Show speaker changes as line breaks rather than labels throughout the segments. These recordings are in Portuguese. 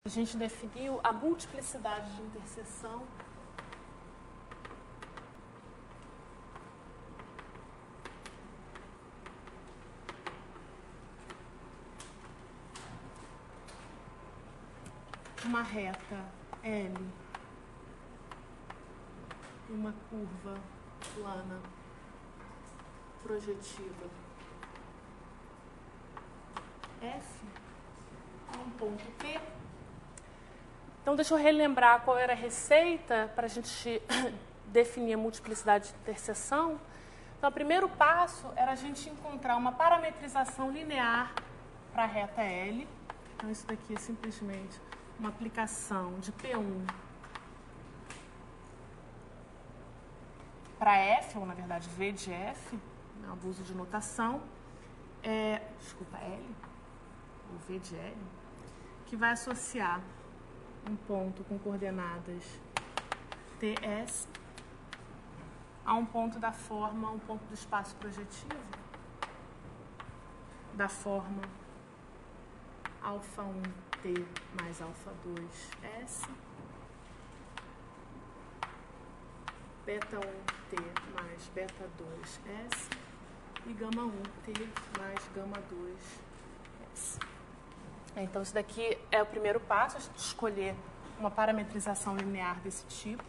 A gente definiu a multiplicidade de interseção uma reta L e uma curva plana projetiva F a um ponto P. Então, deixa eu relembrar qual era a receita para a gente definir a multiplicidade de interseção. Então, o primeiro passo era a gente encontrar uma parametrização linear para a reta L. Então, isso daqui é simplesmente uma aplicação de P1 para F, ou na verdade V de F, um abuso de notação, desculpa, L, ou V de L, que vai associar um ponto com coordenadas TS a um ponto da forma, um ponto do espaço projetivo, da forma α1T mais α2S, β1T mais β2S e γ1T mais γ2S. Então, isso daqui é o primeiro passo, a gente escolher uma parametrização linear desse tipo.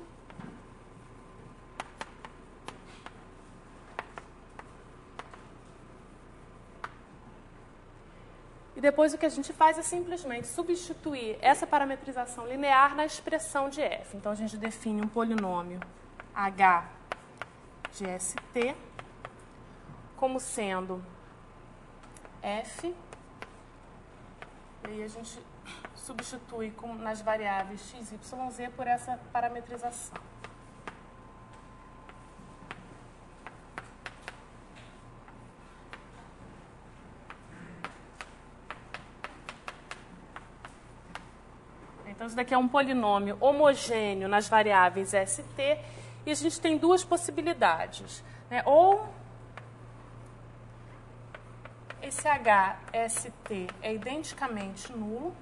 E depois o que a gente faz é simplesmente substituir essa parametrização linear na expressão de f. Então, a gente define um polinômio h de st como sendo f. E aí a gente substitui nas variáveis x, y, z por essa parametrização. Então, isso daqui é um polinômio homogêneo nas variáveis st, e a gente tem duas possibilidades, né? Ou esse HST é identicamente nulo,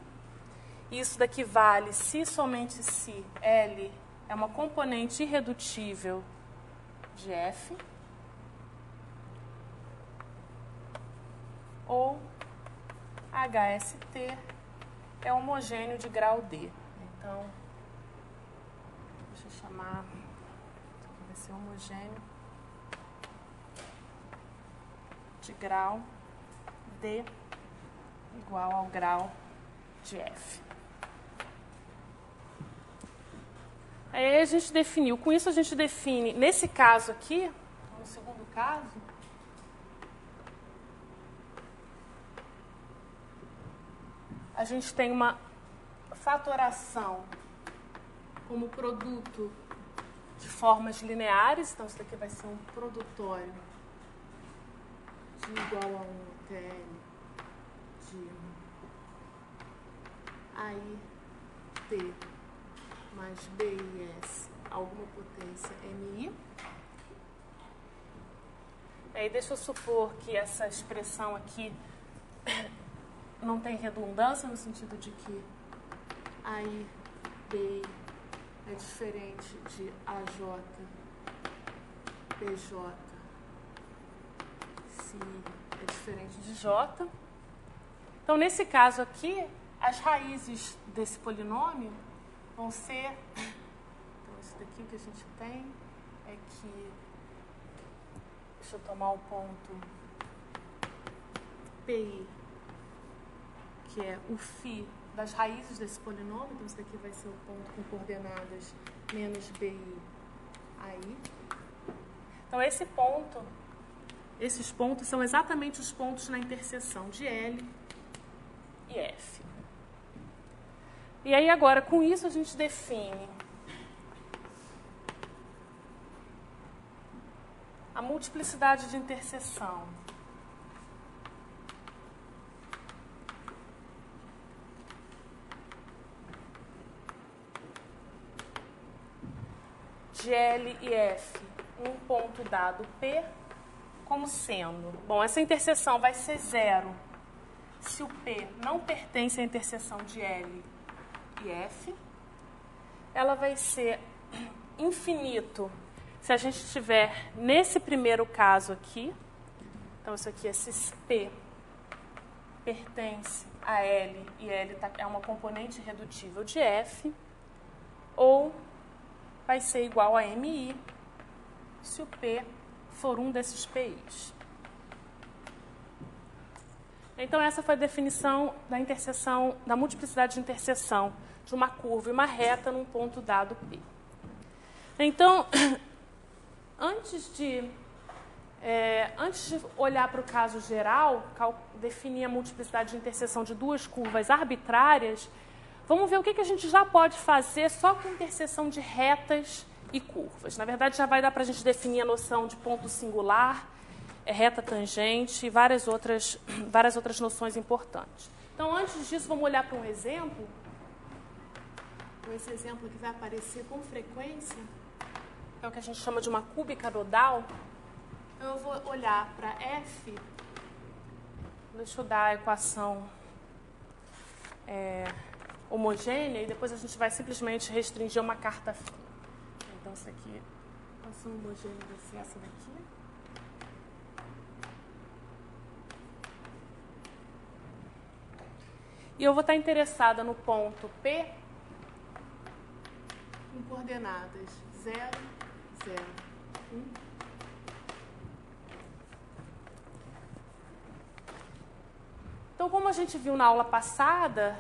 e isso daqui vale se e somente se L é uma componente irredutível de F, ou HST é homogêneo de grau D. Então, deixa eu chamar, isso aqui vai ser homogêneo de grau D igual ao grau de F. Aí a gente definiu, com isso a gente define, nesse caso aqui, no segundo caso, a gente tem uma fatoração como produto de formas lineares, então isso daqui vai ser um produtório de igual a 1 TL de AI T mais BIS, alguma potência MI. Aí deixa eu supor que essa expressão aqui não tem redundância, no sentido de que AI BI é diferente de AJ PJ se é diferente de J. Então, nesse caso aqui, as raízes desse polinômio vão ser... Então, isso daqui o que a gente tem é que... Deixa eu tomar o ponto PI, que é o φ das raízes desse polinômio. Então, isso daqui vai ser o ponto com coordenadas menos BI aí. Então, esses pontos são exatamente os pontos na interseção de L e F. E aí, agora, com isso, a gente define a multiplicidade de interseção de L e F em um ponto dado P como sendo... Bom, essa interseção vai ser zero se o P não pertence à interseção de L e F. Ela vai ser infinito se a gente estiver nesse primeiro caso aqui. Então, isso aqui, esse P pertence a L e L é uma componente redutível de F. Ou vai ser igual a MI se o P for um desses PIs. Então, essa foi a definição da interseção, da multiplicidade de interseção de uma curva e uma reta num ponto dado P. Então, antes de olhar para o caso geral, definir a multiplicidade de interseção de duas curvas arbitrárias, vamos ver o que a gente já pode fazer só com interseção de retas e curvas. Na verdade, já vai dar para a gente definir a noção de ponto singular, reta tangente e várias outras noções importantes. Então, antes disso, vamos olhar para um exemplo. Esse exemplo que vai aparecer com frequência é o que a gente chama de uma cúbica nodal. Então, eu vou olhar para F. Deixa eu dar a equação homogênea e depois a gente vai simplesmente restringir uma carta fina. Então, isso aqui, a equação homogênea vai ser essa daqui. E eu vou estar interessada no ponto P com coordenadas 0, 0, 1. Então, como a gente viu na aula passada,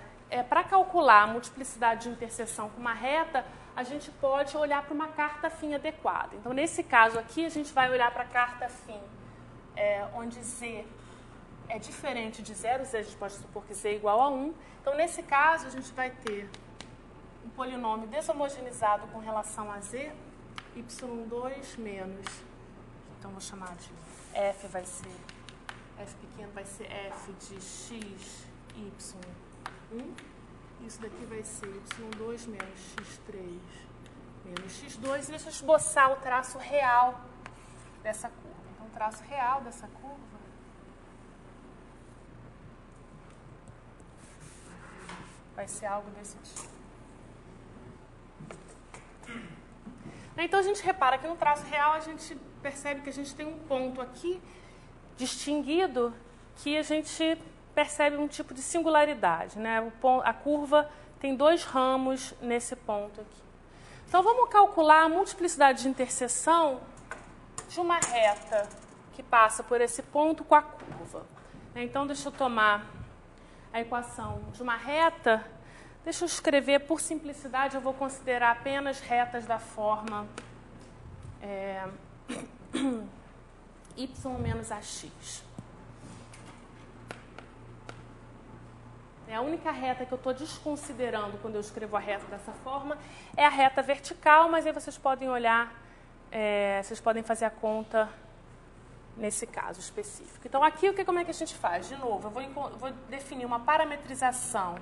para calcular a multiplicidade de interseção com uma reta, a gente pode olhar para uma carta fim adequada. Então, nesse caso aqui, a gente vai olhar para a carta fim, onde Z é diferente de 0, Z a gente pode supor que Z é igual a 1. Então, nesse caso, a gente vai ter um polinômio deshomogeneizado com relação a Z, y2 menos, então vou chamar de F, vai ser, F pequeno vai ser F de x, y1. Isso daqui vai ser y2 menos x3 menos x2. E deixa eu esboçar o traço real dessa curva. Então, o traço real dessa curva vai ser algo desse tipo. Então, a gente repara que no traço real a gente percebe que a gente tem um ponto aqui distinguido que a gente percebe um tipo de singularidade, né? A curva tem dois ramos nesse ponto aqui. Então, vamos calcular a multiplicidade de interseção de uma reta que passa por esse ponto com a curva. Então, deixa eu tomar a equação de uma reta. Deixa eu escrever, por simplicidade, eu vou considerar apenas retas da forma y menos ax. A única reta que eu estou desconsiderando quando eu escrevo a reta dessa forma é a reta vertical, mas aí vocês podem olhar, vocês podem fazer a conta nesse caso específico. Então, aqui, como é que a gente faz? De novo, eu vou definir uma parametrização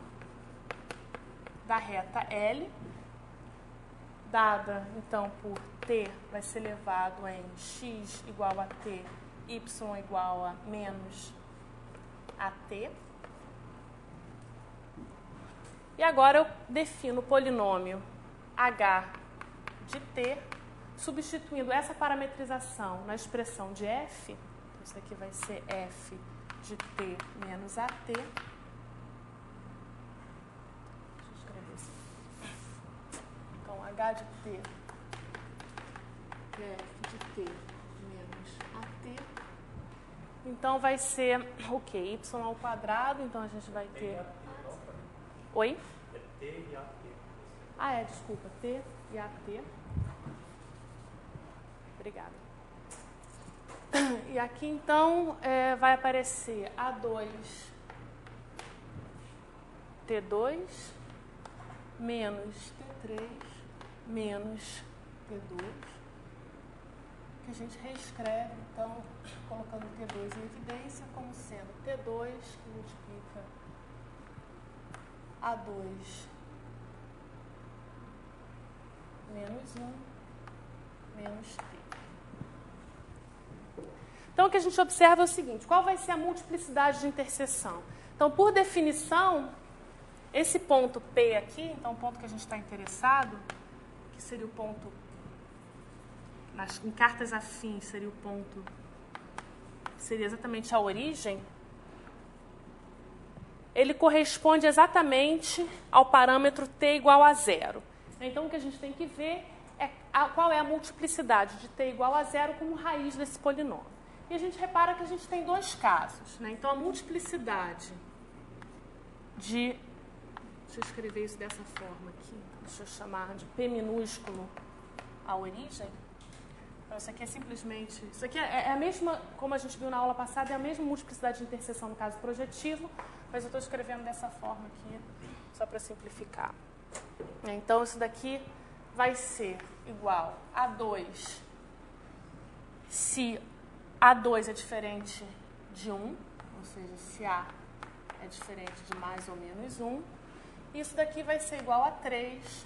da reta L, dada, então, por t vai ser elevado em x igual a t, y igual a menos at. E agora eu defino o polinômio h de t, substituindo essa parametrização na expressão de f. Então, isso aqui vai ser f de t menos at. H de t é f de t menos at. Então, vai ser o quê? Y ao quadrado. Então, a gente vai ter... Oi?
É t e at.
Desculpa. T e at. Obrigada. E aqui, então, vai aparecer A2 T2 menos T3 menos T2, que a gente reescreve, então, colocando T2 em evidência como sendo T2, que multiplica A2 menos 1 menos T. Então, o que a gente observa é o seguinte: qual vai ser a multiplicidade de interseção? Então, por definição, esse ponto P aqui, então o ponto que a gente está interessado, que seria o ponto, em cartas afins, seria o ponto, seria exatamente a origem, ele corresponde exatamente ao parâmetro t igual a 0. Então, o que a gente tem que ver é qual é a multiplicidade de t igual a 0 como raiz desse polinômio. E a gente repara que a gente tem dois casos, né? Então, a multiplicidade de... Deixa eu escrever isso dessa forma aqui. Deixa eu chamar de P minúsculo a origem. Então, isso aqui é simplesmente... Isso aqui é a mesma, como a gente viu na aula passada, é a mesma multiplicidade de interseção no caso projetivo, mas eu estou escrevendo dessa forma aqui, só para simplificar. Então, isso daqui vai ser igual a 2 se A2 é diferente de 1, ou seja, se A é diferente de mais ou menos 1. Isso daqui vai ser igual a 3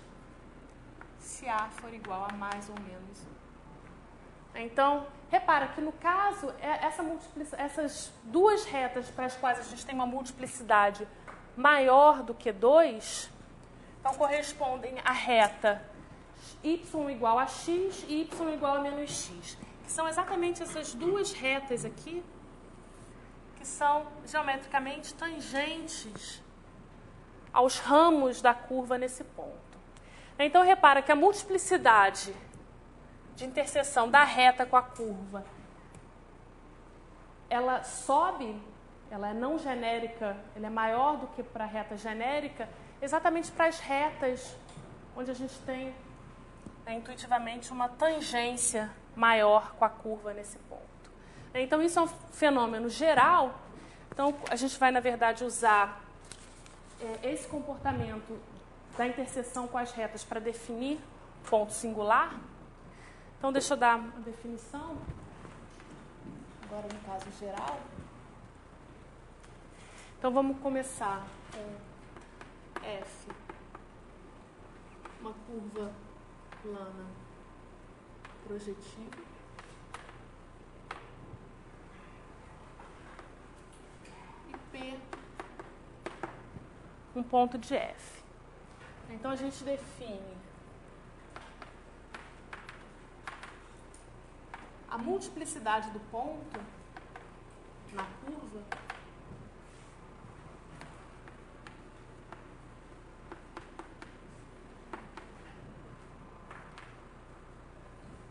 se A for igual a mais ou menos 1. Então, repara que no caso, essas duas retas para as quais a gente tem uma multiplicidade maior do que 2, então correspondem à reta y igual a x e y igual a menos x. Que são exatamente essas duas retas aqui, que são geometricamente tangentes aos ramos da curva nesse ponto. Então, repara que a multiplicidade de interseção da reta com a curva, ela sobe, ela é não genérica, ela é maior do que para a reta genérica, exatamente para as retas onde a gente tem, intuitivamente, uma tangência maior com a curva nesse ponto. Então, isso é um fenômeno geral. Então, a gente vai, na verdade, usar esse comportamento da interseção com as retas para definir ponto singular. Então, deixa eu dar uma definição, agora no caso geral. Então, vamos começar com F, uma curva plana projetiva. E P, um ponto de F. Então, a gente define a multiplicidade do ponto na curva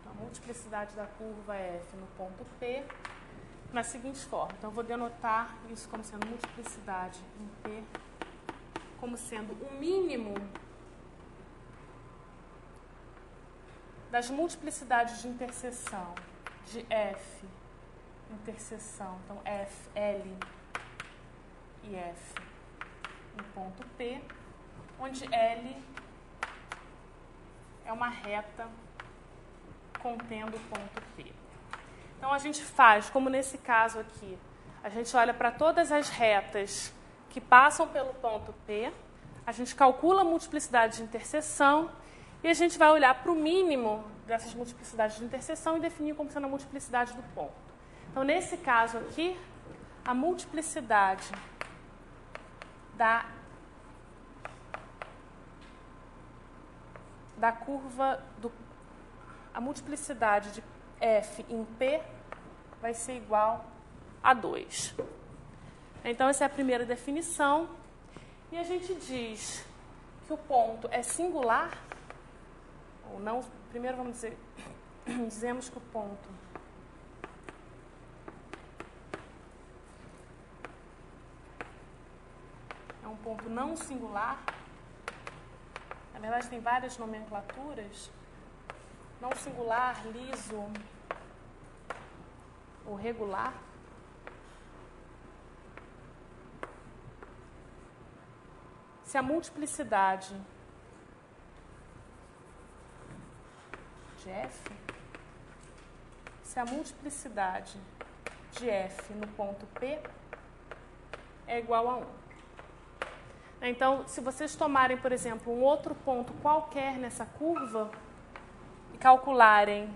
então, a multiplicidade da curva F no ponto P na seguinte forma. Então, eu vou denotar isso como sendo multiplicidade em P, como sendo o mínimo das multiplicidades de interseção de F, interseção, então F, L e F no ponto P, onde L é uma reta contendo o ponto P. Então, a gente faz, como nesse caso aqui, a gente olha para todas as retas que passam pelo ponto P, a gente calcula a multiplicidade de interseção e a gente vai olhar para o mínimo dessas multiplicidades de interseção e definir como sendo a multiplicidade do ponto. Então, nesse caso aqui, a multiplicidade da curva, a multiplicidade de F em P vai ser igual a 2. Então, essa é a primeira definição. E a gente diz que o ponto é singular, ou não. Primeiro, vamos dizer, dizemos que o ponto é um ponto não singular. Na verdade, tem várias nomenclaturas. Não singular, liso ou regular. Se a multiplicidade de F, se a multiplicidade de F no ponto P é igual a 1. Então, se vocês tomarem, por exemplo, um outro ponto qualquer nessa curva e calcularem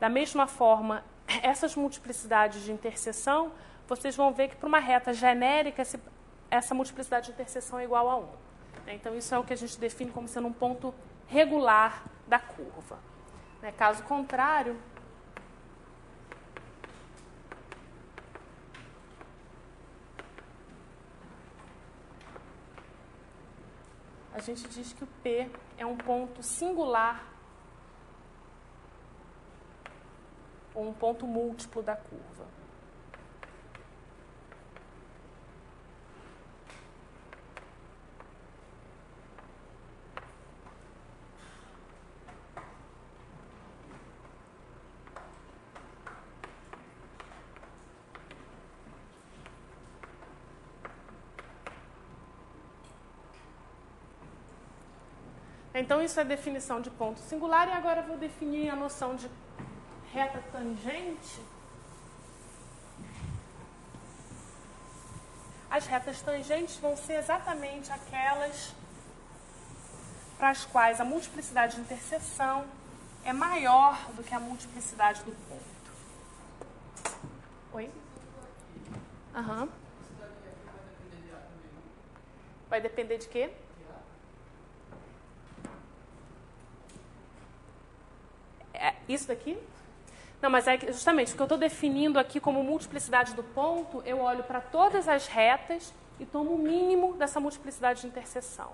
da mesma forma essas multiplicidades de interseção, vocês vão ver que para uma reta genérica essa multiplicidade de interseção é igual a 1. Então, isso é o que a gente define como sendo um ponto regular da curva. Caso contrário, a gente diz que o P é um ponto singular ou um ponto múltiplo da curva. Então, isso é a definição de ponto singular, e agora eu vou definir a noção de reta tangente. As retas tangentes vão ser exatamente aquelas para as quais a multiplicidade de interseção é maior do que a multiplicidade do ponto. Oi? Aham. Vai depender de quê? Isso daqui? Não, mas é justamente o que eu estou definindo aqui como multiplicidade do ponto, eu olho para todas as retas e tomo o mínimo dessa multiplicidade de interseção.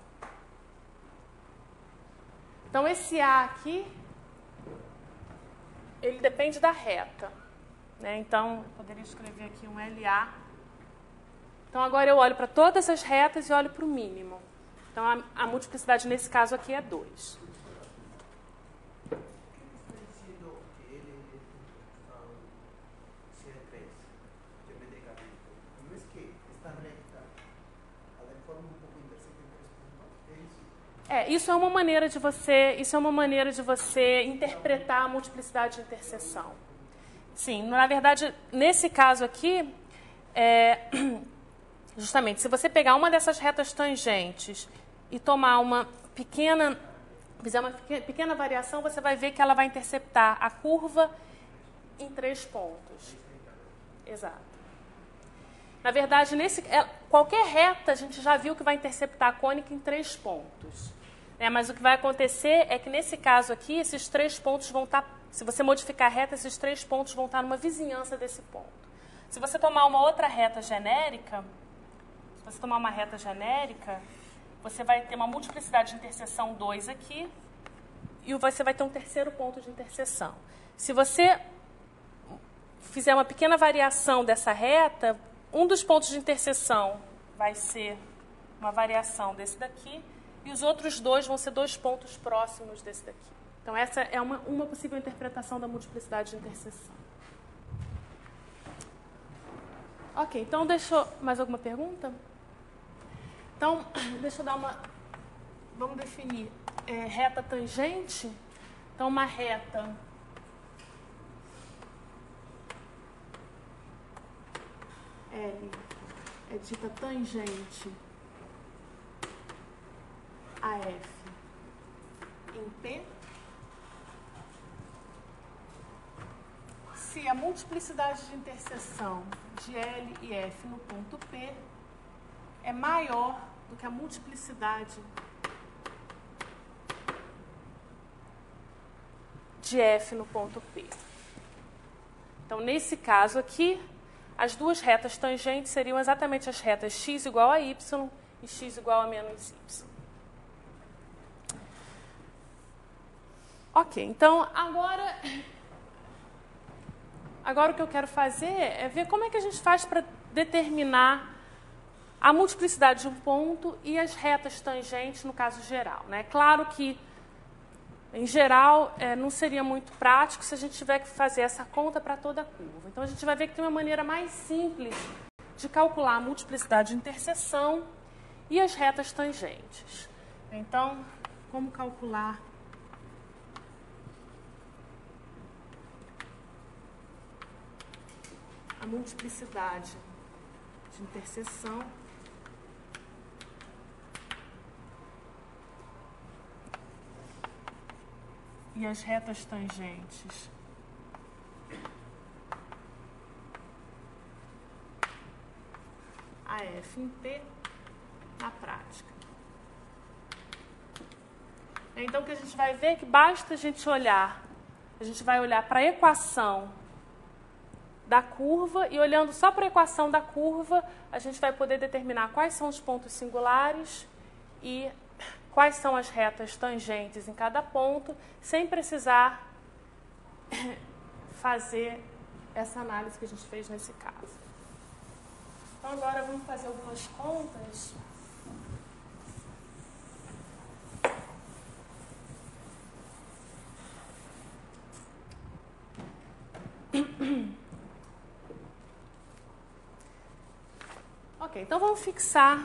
Então, esse A aqui, ele depende da reta. Então, eu poderia escrever aqui um LA. Então, agora eu olho para todas as retas e olho para o mínimo. Então, a multiplicidade nesse caso aqui é 2. Isso é uma maneira de você interpretar a multiplicidade de interseção. Sim, na verdade, nesse caso aqui, justamente, se você pegar uma dessas retas tangentes e tomar fizer uma pequena variação, você vai ver que ela vai interceptar a curva em 3 pontos. Exato. Na verdade, qualquer reta a gente já viu que vai interceptar a cônica em 3 pontos. Mas o que vai acontecer é que, nesse caso aqui, esses 3 pontos vão estar... Se você modificar a reta, esses 3 pontos vão estar numa vizinhança desse ponto. Se você tomar uma outra reta genérica, você vai ter uma multiplicidade de interseção 2 aqui e você vai ter um terceiro ponto de interseção. Se você fizer uma pequena variação dessa reta, um dos pontos de interseção vai ser uma variação desse daqui e os outros 2 vão ser 2 pontos próximos desse daqui. Então, essa é uma possível interpretação da multiplicidade de interseção. Ok, então mais alguma pergunta? Então, deixa eu dar uma... Vamos definir reta tangente. Então, uma reta L é dita tangente a F em P se a multiplicidade de interseção de L e F no ponto P é maior do que a multiplicidade de F no ponto P. Então, nesse caso aqui, as duas retas tangentes seriam exatamente as retas x igual a y e x igual a menos y. Ok, então agora o que eu quero fazer é ver como é que a gente faz para determinar a multiplicidade de um ponto e as retas tangentes no caso geral. Claro que, em geral, não seria muito prático se a gente tiver que fazer essa conta para toda a curva. Então, a gente vai ver que tem uma maneira mais simples de calcular a multiplicidade de interseção e as retas tangentes. Então, como calcular a multiplicidade de interseção e as retas tangentes a F em P na prática. Então, o que a gente vai ver é que basta a gente vai olhar para a equação da curva e olhando só para a equação da curva, a gente vai poder determinar quais são os pontos singulares e quais são as retas tangentes em cada ponto, sem precisar fazer essa análise que a gente fez nesse caso. Então, agora vamos fazer algumas contas. Ok, então vamos fixar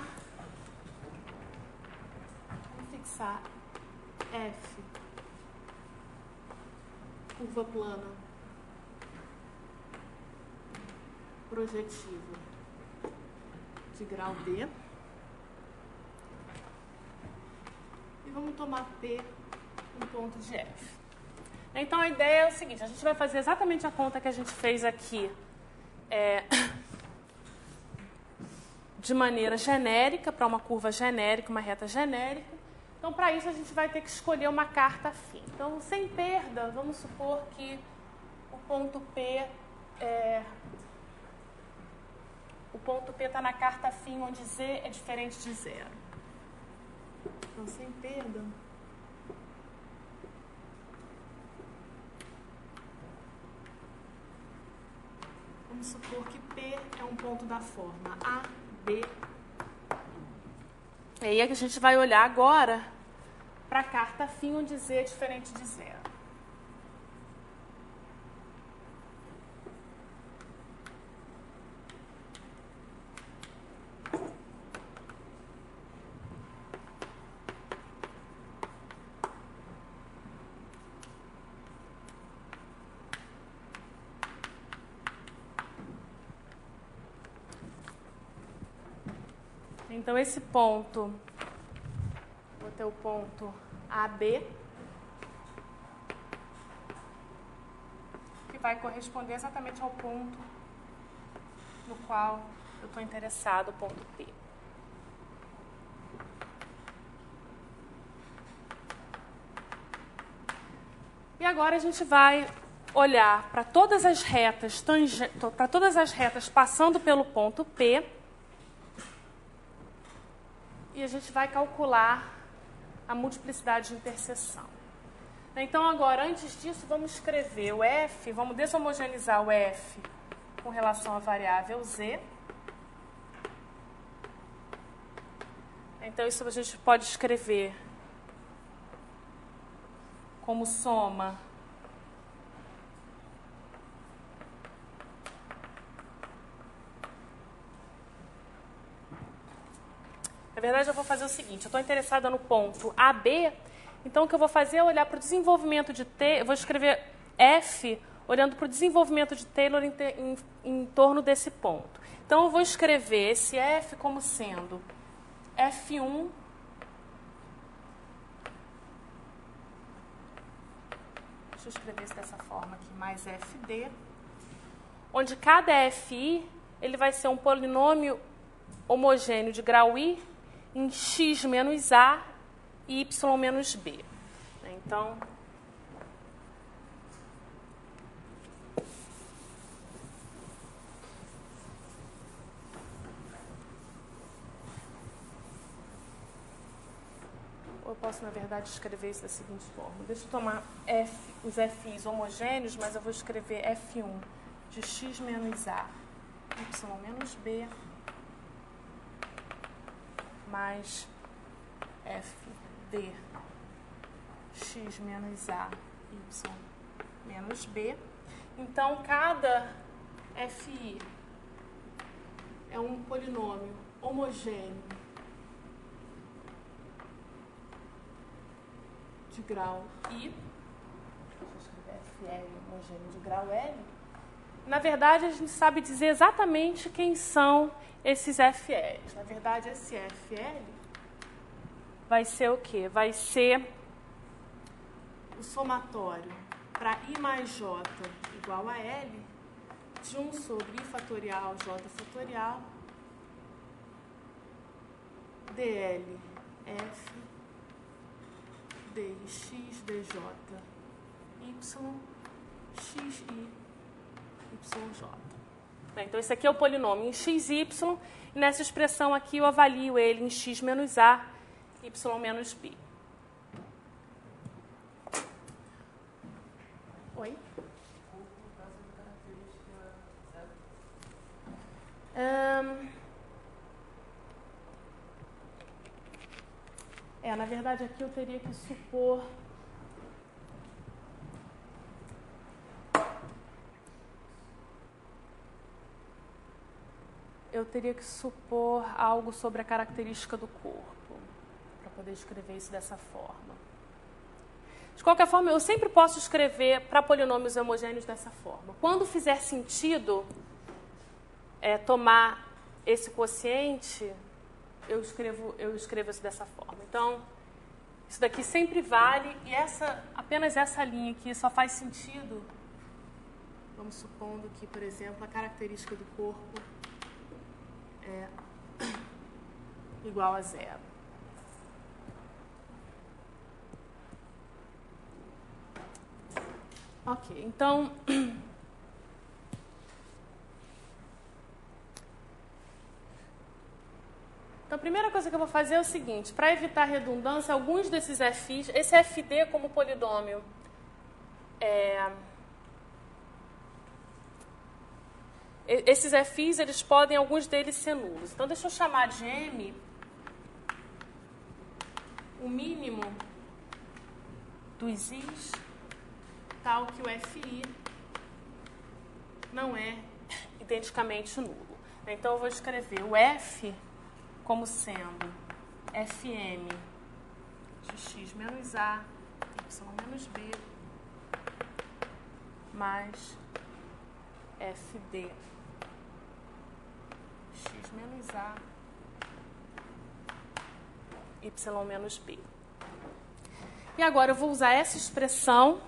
F, curva plana, projetiva de grau D. E vamos tomar P um ponto de F. Então, a ideia é o seguinte, a gente vai fazer exatamente a conta que a gente fez aqui de maneira genérica, para uma curva genérica, uma reta genérica. Então, para isso, a gente vai ter que escolher uma carta afim. Então, sem perda, vamos supor que o ponto P está na carta afim, onde Z é diferente de zero. Então, sem perda, vamos supor que P é um ponto da forma A, B. E aí a gente vai olhar agora para a carta afim, onde Z é diferente de zero. Então, esse ponto, vou ter o ponto AB, que vai corresponder exatamente ao ponto no qual eu estou interessado, o ponto P. E agora a gente vai olhar para todas as retas passando pelo ponto P, e a gente vai calcular a multiplicidade de interseção. Então, agora, antes disso, vamos escrever o F, vamos deshomogeneizar o F com relação à variável Z. Então, isso a gente pode escrever como soma Na verdade, eu vou fazer o seguinte, eu estou interessada no ponto AB, então o que eu vou fazer é olhar para o desenvolvimento de Taylor, eu vou escrever F olhando para o desenvolvimento de Taylor em torno desse ponto. Então, eu vou escrever esse F como sendo F1 deixa eu escrever isso dessa forma aqui, mais FD, onde cada FI ele vai ser um polinômio homogêneo de grau I em x menos A e y menos B. Então, eu posso, na verdade, escrever isso da seguinte forma. Deixa eu tomar os FIs homogêneos, mas eu vou escrever F1 de x menos A, y menos B, mais FD, x menos A, y menos B. Então, cada FI é um polinômio homogêneo de grau I. Deixa eu escrever FL homogêneo de grau L. Na verdade, a gente sabe dizer exatamente quem são esses FLs. Na verdade, esse FL vai ser o quê? Vai ser o somatório para I mais J igual a L de 1 sobre I fatorial J fatorial DL F xd, xdj, y, xi, yj. Bem, então, esse aqui é o polinômio em xy, e nessa expressão aqui eu avalio ele em x menos a, y menos b. Oi? Na verdade, aqui eu teria que supor... Eu teria que supor algo sobre a característica do corpo, para poder escrever isso dessa forma. De qualquer forma, eu sempre posso escrever para polinômios homogêneos dessa forma. Quando fizer sentido tomar esse quociente, eu escrevo isso dessa forma. Então, isso daqui sempre vale, e apenas essa linha aqui só faz sentido, vamos supondo que, por exemplo, a característica do corpo é igual a 0. Ok, então... Então, a primeira coisa que eu vou fazer é o seguinte, para evitar redundância, alguns desses f's, esse fd como polinômio, esses f's, eles podem, alguns deles, ser nulos. Então, deixa eu chamar de m o mínimo dos i's, tal que o fi não é identicamente nulo. Então, eu vou escrever o f como sendo fm de x menos a, y menos b, mais fd x menos a, y menos b. E agora eu vou usar essa expressão.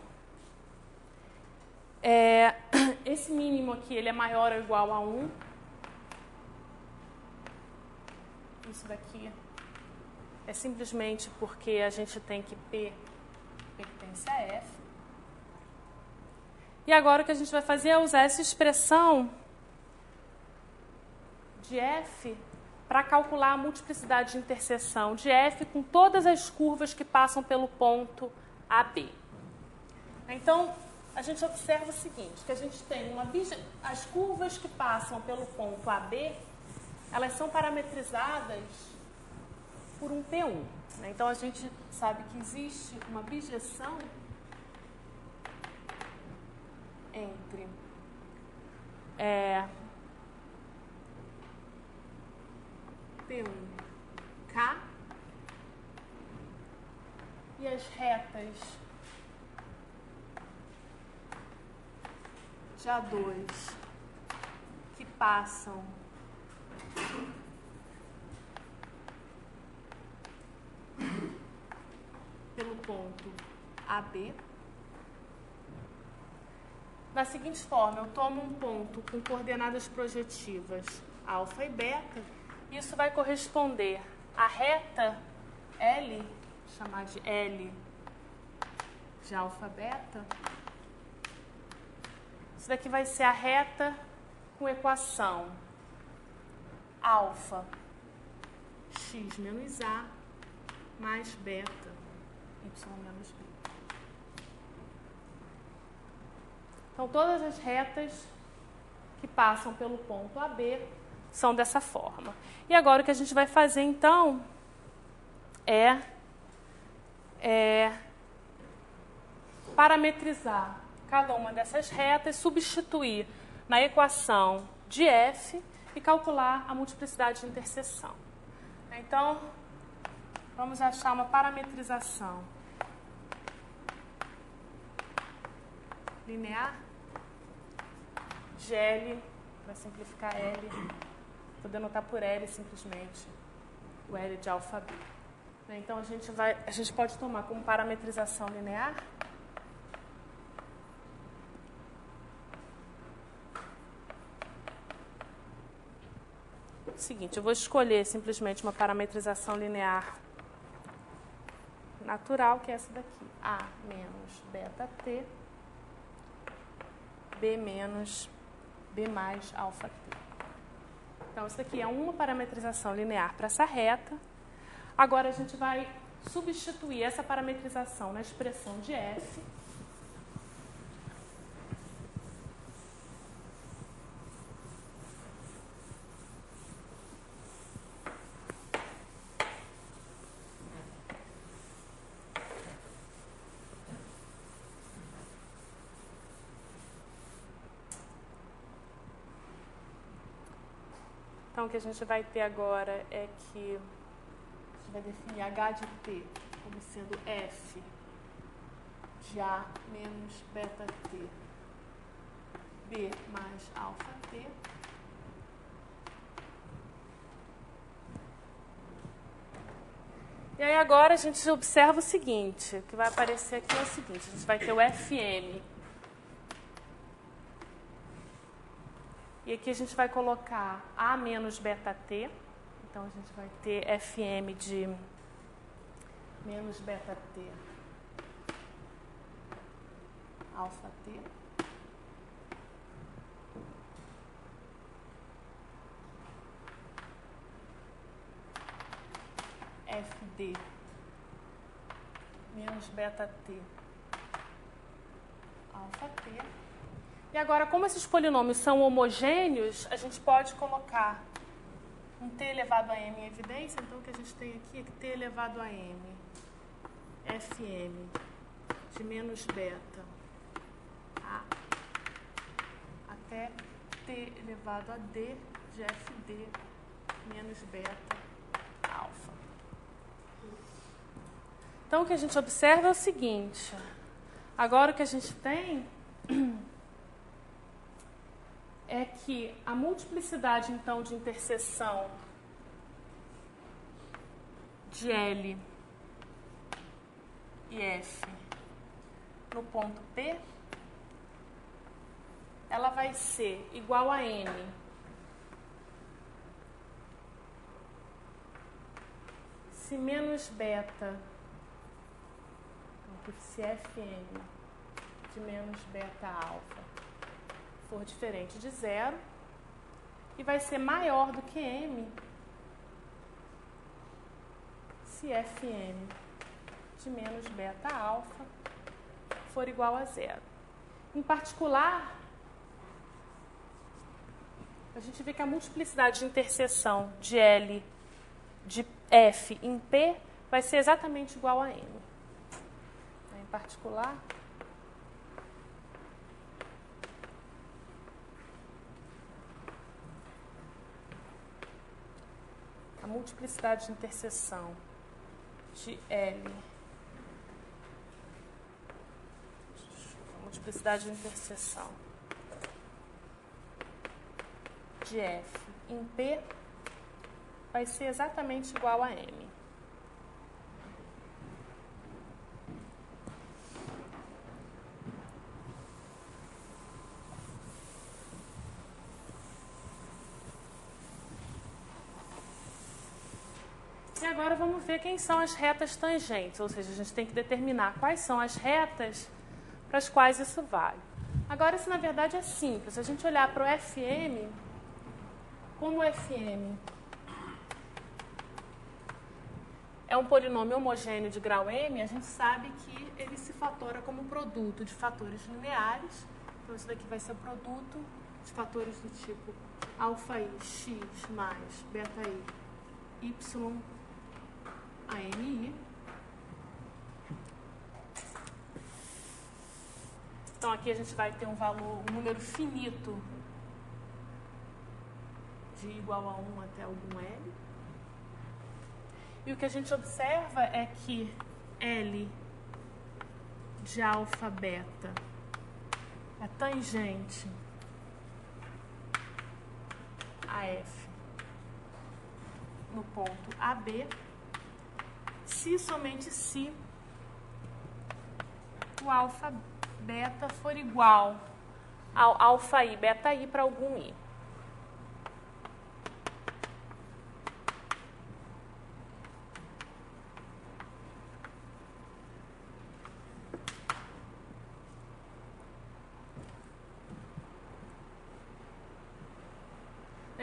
Esse mínimo aqui, ele é maior ou igual a 1. Isso daqui é simplesmente porque a gente tem que P pertence a F. E agora o que a gente vai fazer é usar essa expressão de F para calcular a multiplicidade de interseção de F com todas as curvas que passam pelo ponto AB. Então, a gente observa o seguinte, que a gente tem as curvas que passam pelo ponto AB, elas são parametrizadas por um P1. Então, a gente sabe que existe uma bijeção entre P1K e as retas de A2 que passam pelo ponto AB. Da seguinte forma, eu tomo um ponto com coordenadas projetivas alfa e beta, isso vai corresponder à reta L, vou chamar de L de alfa beta. Isso daqui vai ser a reta com equação alfa x menos a mais beta y menos b. Então, todas as retas que passam pelo ponto AB são dessa forma. E agora o que a gente vai fazer, então, é parametrizar cada uma dessas retas, substituir na equação de F e calcular a multiplicidade de interseção. Então, vamos achar uma parametrização linear de L, para simplificar L, vou denotar por L simplesmente o L de alfa B. Então, a gente pode tomar como parametrização linear o seguinte, eu vou escolher simplesmente uma parametrização linear natural, que é essa daqui. A menos beta T, B menos B mais alfa T. Então, isso daqui é uma parametrização linear para essa reta. Agora, a gente vai substituir essa parametrização na expressão de f. Então, o que a gente vai ter agora é que a gente vai definir h de t como sendo f de a menos beta t, b mais alfa t, e aí agora a gente observa o seguinte, o que vai aparecer aqui é o seguinte, a gente vai ter o fm. E aqui a gente vai colocar A menos beta T. Então, a gente vai ter FM de menos beta T alfa T. FD menos beta T alfa T. E agora, como esses polinômios são homogêneos, a gente pode colocar um t elevado a m em evidência. Então, o que a gente tem aqui é que t elevado a m, fm de menos beta a até t elevado a d de fd menos beta alfa. Então, o que a gente observa é o seguinte. Agora, o que a gente tem é que a multiplicidade, então, de interseção de L e F no ponto P, ela vai ser igual a N se menos beta, então, se Fn de menos beta alfa for diferente de zero, e vai ser maior do que m se Fm de menos beta alfa for igual a zero. Em particular, a gente vê que a multiplicidade de interseção de L de F em P vai ser exatamente igual a M. Em particular, a multiplicidade de interseção de L, a multiplicidade de interseção de F em P vai ser exatamente igual a M. E agora vamos ver quem são as retas tangentes, ou seja, a gente tem que determinar quais são as retas para as quais isso vale. Agora, isso na verdade é simples. Se a gente olhar para o FM, como o FM é um polinômio homogêneo de grau M, a gente sabe que ele se fatora como produto de fatores lineares. Então, isso daqui vai ser o produto de fatores do tipo alfa-i, x mais beta-i, y, AMI. Então, aqui a gente vai ter um número finito de igual a 1 até algum L. E o que a gente observa é que L de alfa beta é tangente a F no ponto AB, se e somente se o alfa beta for igual ao alfa i, beta i para algum i.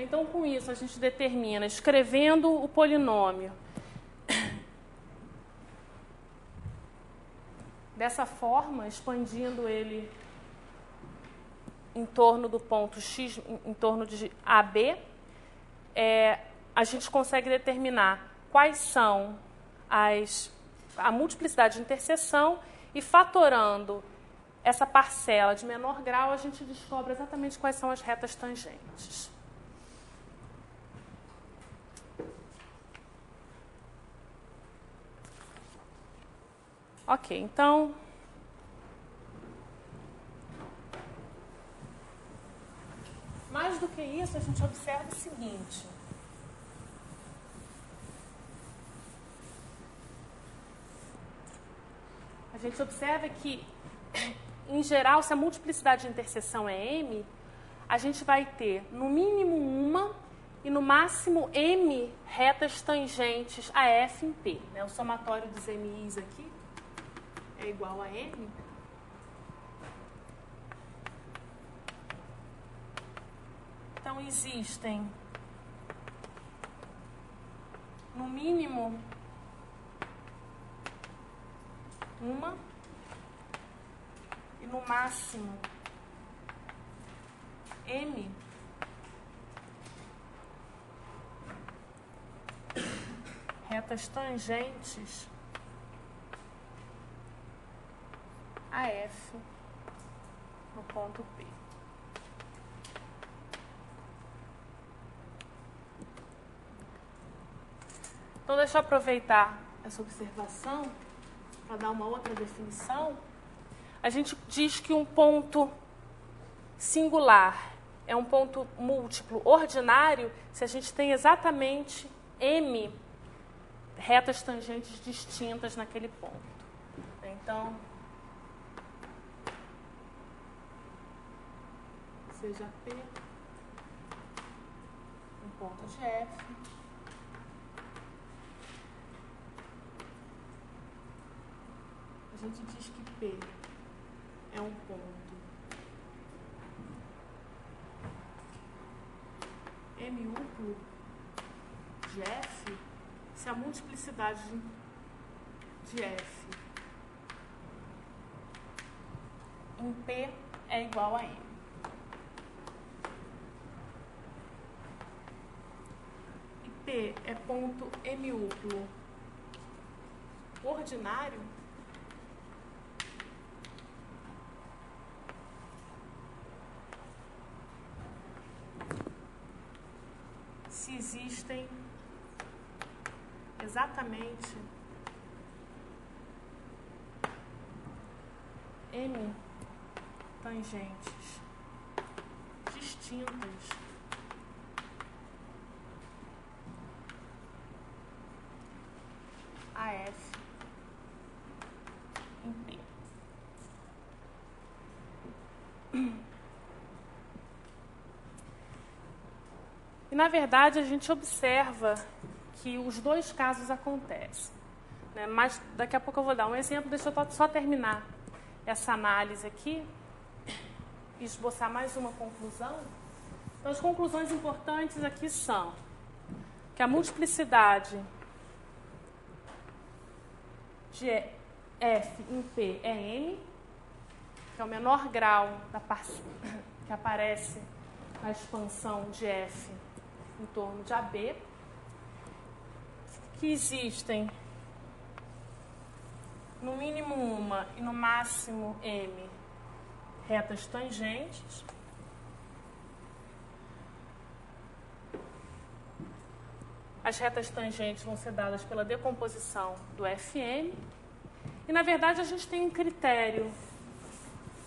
Então, com isso, a gente determina, escrevendo o polinômio dessa forma, expandindo ele em torno do ponto X, em torno de AB, a gente consegue determinar quais são a multiplicidade de interseção e, fatorando essa parcela de menor grau, a gente descobre exatamente quais são as retas tangentes. Ok, então, mais do que isso, a gente observa o seguinte. A gente observa que, em geral, se a multiplicidade de interseção é M, a gente vai ter, no mínimo, uma e, no máximo, M retas tangentes a F em P. Né? O somatório dos MIs aqui é igual a M. Então, existem, no mínimo, uma e, no máximo, M retas tangentes a F no ponto P. Então, deixa eu aproveitar essa observação para dar uma outra definição. A gente diz que um ponto singular é um ponto múltiplo ordinário se a gente tem exatamente M retas tangentes distintas naquele ponto. Então, seja P um ponto de F, a gente diz que P é um ponto M-uplo de F se a multiplicidade de F em P é igual a M. E P é ponto M-uplo ordinário se existem exatamente M tangentes distintas a F em P. E, na verdade, a gente observa que os dois casos acontecem. Né? Mas daqui a pouco eu vou dar um exemplo. Deixa eu só terminar essa análise aqui e esboçar mais uma conclusão. Então, as conclusões importantes aqui são que a multiplicidade de F em P é M, que é o menor grau da que aparece na expansão de F em torno de AB, que existem no mínimo uma e no máximo M retas tangentes. As retas tangentes vão ser dadas pela decomposição do Fm. E, na verdade, a gente tem um critério.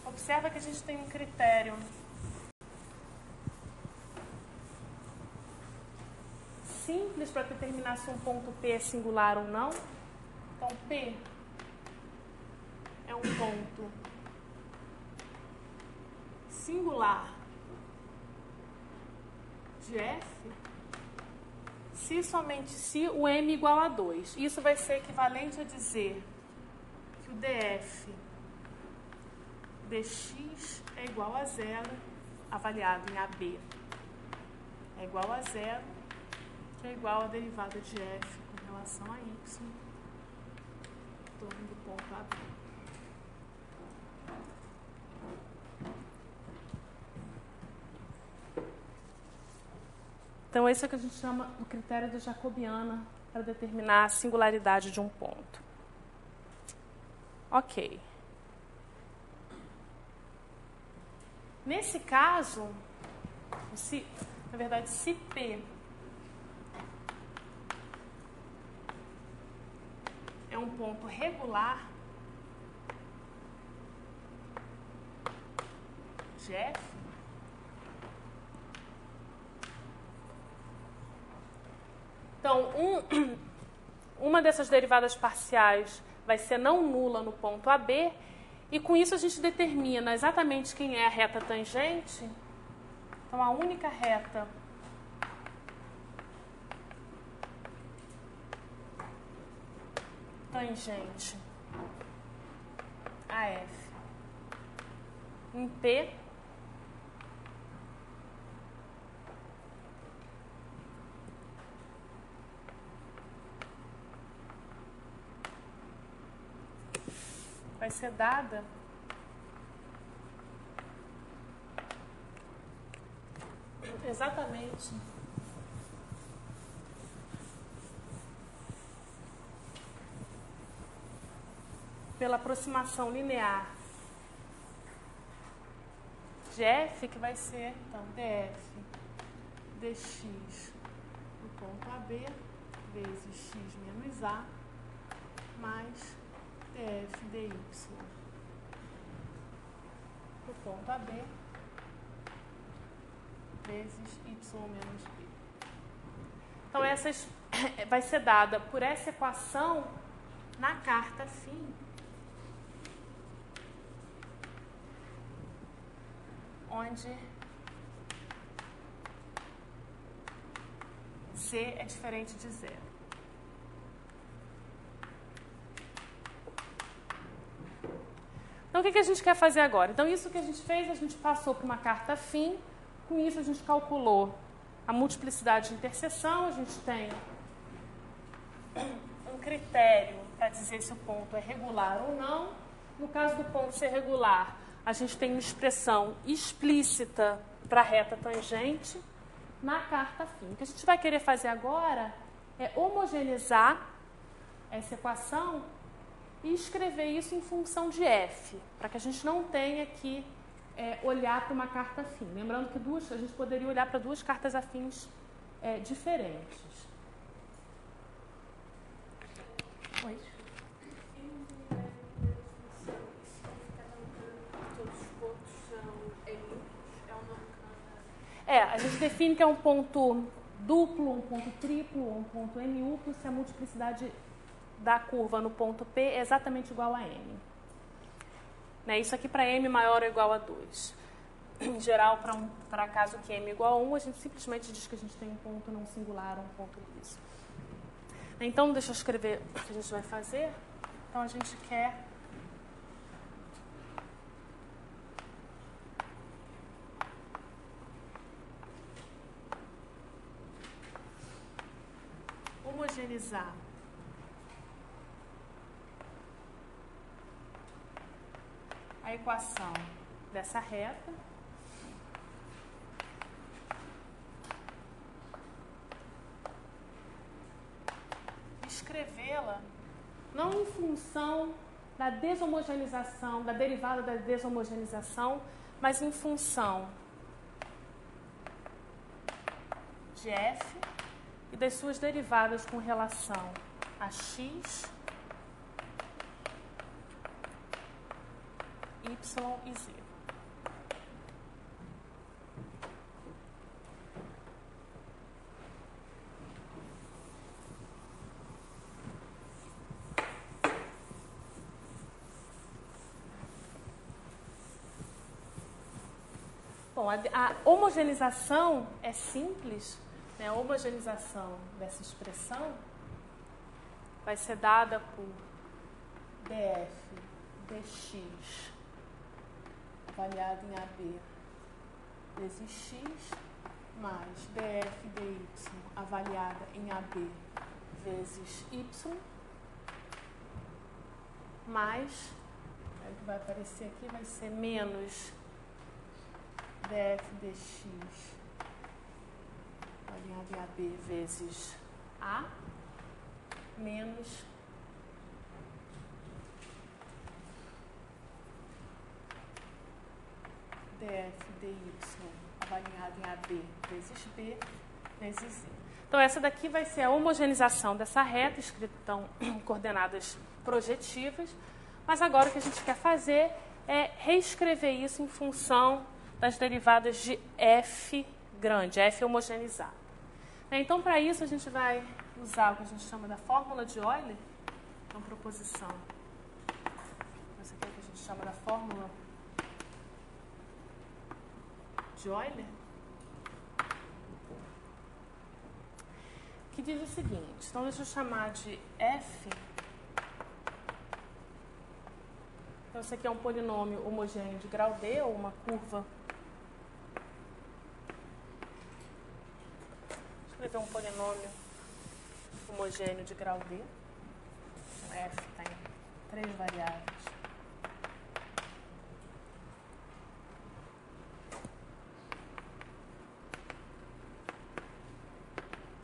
Observa que a gente tem um critério simples para determinar se um ponto P é singular ou não. Então, P é um ponto singular de F se somente se o M igual a 2. Isso vai ser equivalente a dizer que o df dx é igual a 0, avaliado em AB é igual a zero, que é igual a derivada de f com relação a y, em torno do ponto AB. Então, esse é o que a gente chama do critério de Jacobiana para determinar a singularidade de um ponto. Ok. Nesse caso, na verdade, se P é um ponto regular de F, então, uma dessas derivadas parciais vai ser não nula no ponto AB, e com isso a gente determina exatamente quem é a reta tangente. Então, a única reta tangente a F em P vai ser dada exatamente pela aproximação linear de F, que vai ser, então, df dx do ponto AB vezes x menos A mais df dy do ponto AB vezes y menos b. Então, essas vai ser dada por essa equação na carta φ, onde C é diferente de zero. Então, o que a gente quer fazer agora? Então, isso que a gente fez, a gente passou para uma carta φ. Com isso, a gente calculou a multiplicidade de interseção. A gente tem um critério para dizer se o ponto é regular ou não. No caso do ponto ser regular, a gente tem uma expressão explícita para a reta tangente na carta φ. O que a gente vai querer fazer agora é homogeneizar essa equação e escrever isso em função de f, para que a gente não tenha que olhar para uma carta φ. Lembrando que a gente poderia olhar para duas cartas afins diferentes. Oi? A gente define que é um ponto duplo, um ponto triplo, um ponto M-uplo, se a multiplicidade da curva no ponto P é exatamente igual a M. Isso aqui para M maior ou igual a 2. Em geral, para caso que M igual a 1, a gente simplesmente diz que a gente tem um ponto não singular, um ponto liso. Então, deixa eu escrever o que a gente vai fazer. Então, a gente quer homogeneizar a equação dessa reta e escrevê-la não em função da deshomogeneização, da derivada da deshomogeneização, mas em função de f e das suas derivadas com relação a x, y e z. Bom, a homogeneização é simples, né? A homogeneização dessa expressão vai ser dada por df dx avaliado em AB vezes x mais df dy avaliada em AB vezes y, mais, o que vai aparecer aqui vai ser menos df dx avaliada em AB vezes A, menos df dy avaliado em AB vezes B vezes Z. Então, essa daqui vai ser a homogeneização dessa reta, escrita então em coordenadas projetivas, mas agora o que a gente quer fazer é reescrever isso em função das derivadas de f grande, f homogeneizado. Então, para isso, a gente vai usar o que a gente chama da fórmula de Euler, então, proposição. Essa aqui é o que a gente chama da fórmula de Euler, que diz o seguinte, então deixa eu chamar de f, então isso aqui é um polinômio homogêneo de grau D, ou uma curva, vou escrever um polinômio homogêneo de grau D, então f tem 3 variáveis.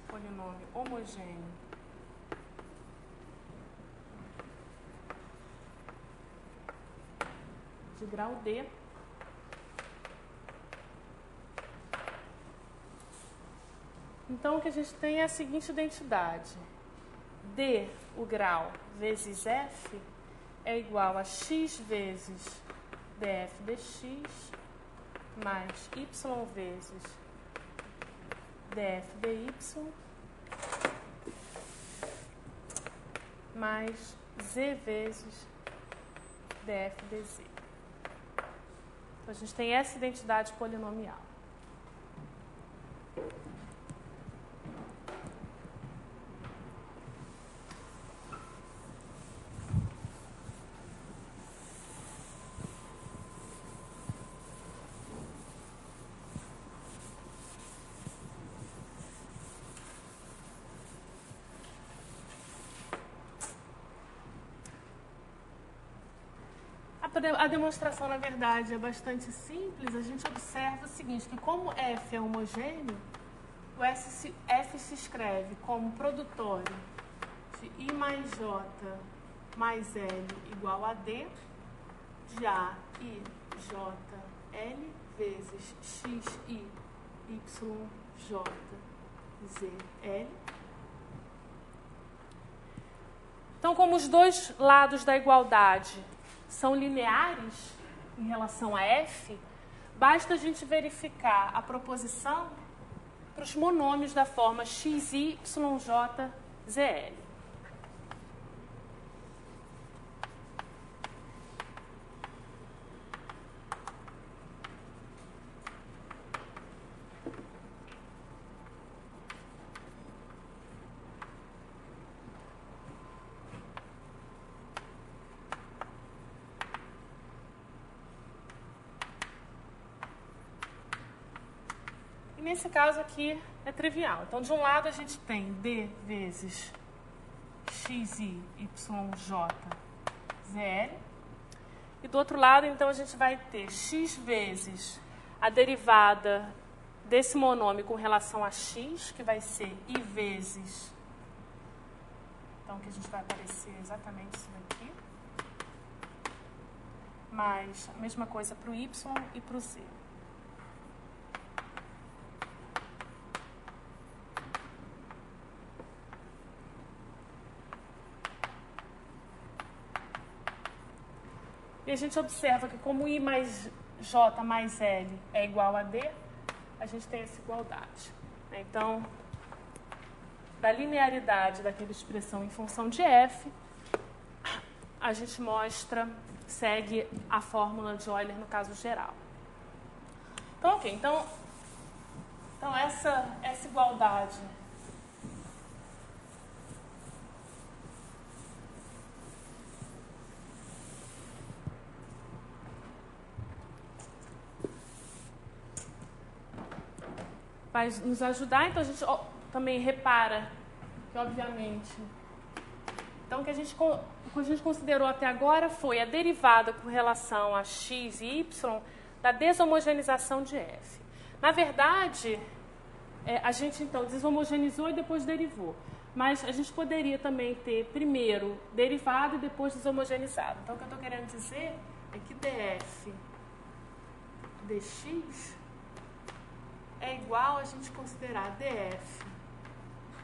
Polinômio homogêneo de grau D, então o que a gente tem é a seguinte identidade: D, o grau, vezes f é igual a x vezes df dx mais y vezes df dy mais z vezes df dz. Então, a gente tem essa identidade polinomial. A demonstração, na verdade, é bastante simples. A gente observa o seguinte, que como f é homogêneo, o f se escreve como produtório de I mais J mais L igual a D, de A, I, J, L, vezes X, I, Y, J, Z, L. Então, como os dois lados da igualdade são lineares em relação a f, basta a gente verificar a proposição para os monômios da forma xi, yj, zl. Nesse caso aqui é trivial. Então, de um lado a gente tem D vezes xi, yj, zl. E do outro lado, então, a gente vai ter x vezes a derivada desse monômio com relação a x, que vai ser I vezes... Então, que a gente vai aparecer exatamente isso daqui. Mais a mesma coisa para o y e para o z. E a gente observa que como I mais J mais L é igual a D, a gente tem essa igualdade. Então, da linearidade daquela expressão em função de F, a gente segue a fórmula de Euler no caso geral. Então, ok. Então essa igualdade vai nos ajudar. Então, a gente também repara que, obviamente... Então, o que a gente considerou até agora foi a derivada com relação a x e y da deshomogeneização de f. Na verdade, a gente, então, deshomogeneizou e depois derivou. Mas a gente poderia também ter primeiro derivado e depois deshomogeneizado. Então, o que eu estou querendo dizer é que df dx é igual a gente considerar df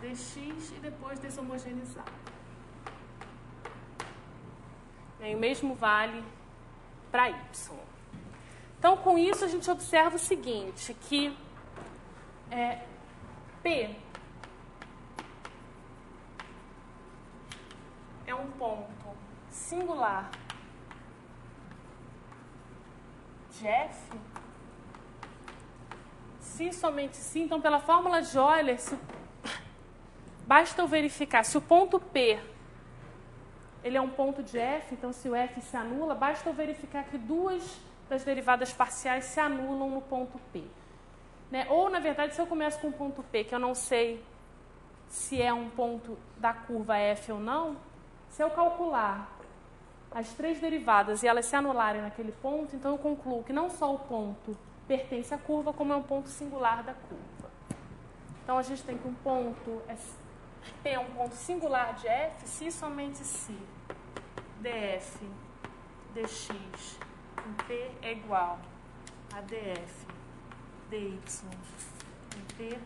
dx e depois deshomogeneizar. E o mesmo vale para y. Então, com isso, a gente observa o seguinte, que P é um ponto singular de F, se somente se. Então, pela fórmula de Euler, basta eu verificar se o ponto P ele é um ponto de F, então se o F se anula, basta eu verificar que duas das derivadas parciais se anulam no ponto P. Né? Ou, na verdade, se eu começo com um ponto P, que eu não sei se é um ponto da curva F ou não, se eu calcular as três derivadas e elas se anularem naquele ponto, então eu concluo que não só o ponto pertence à curva, como é um ponto singular da curva. Então, a gente tem que um ponto... P é um ponto singular de F se e somente se df dx em P é igual a df dy em P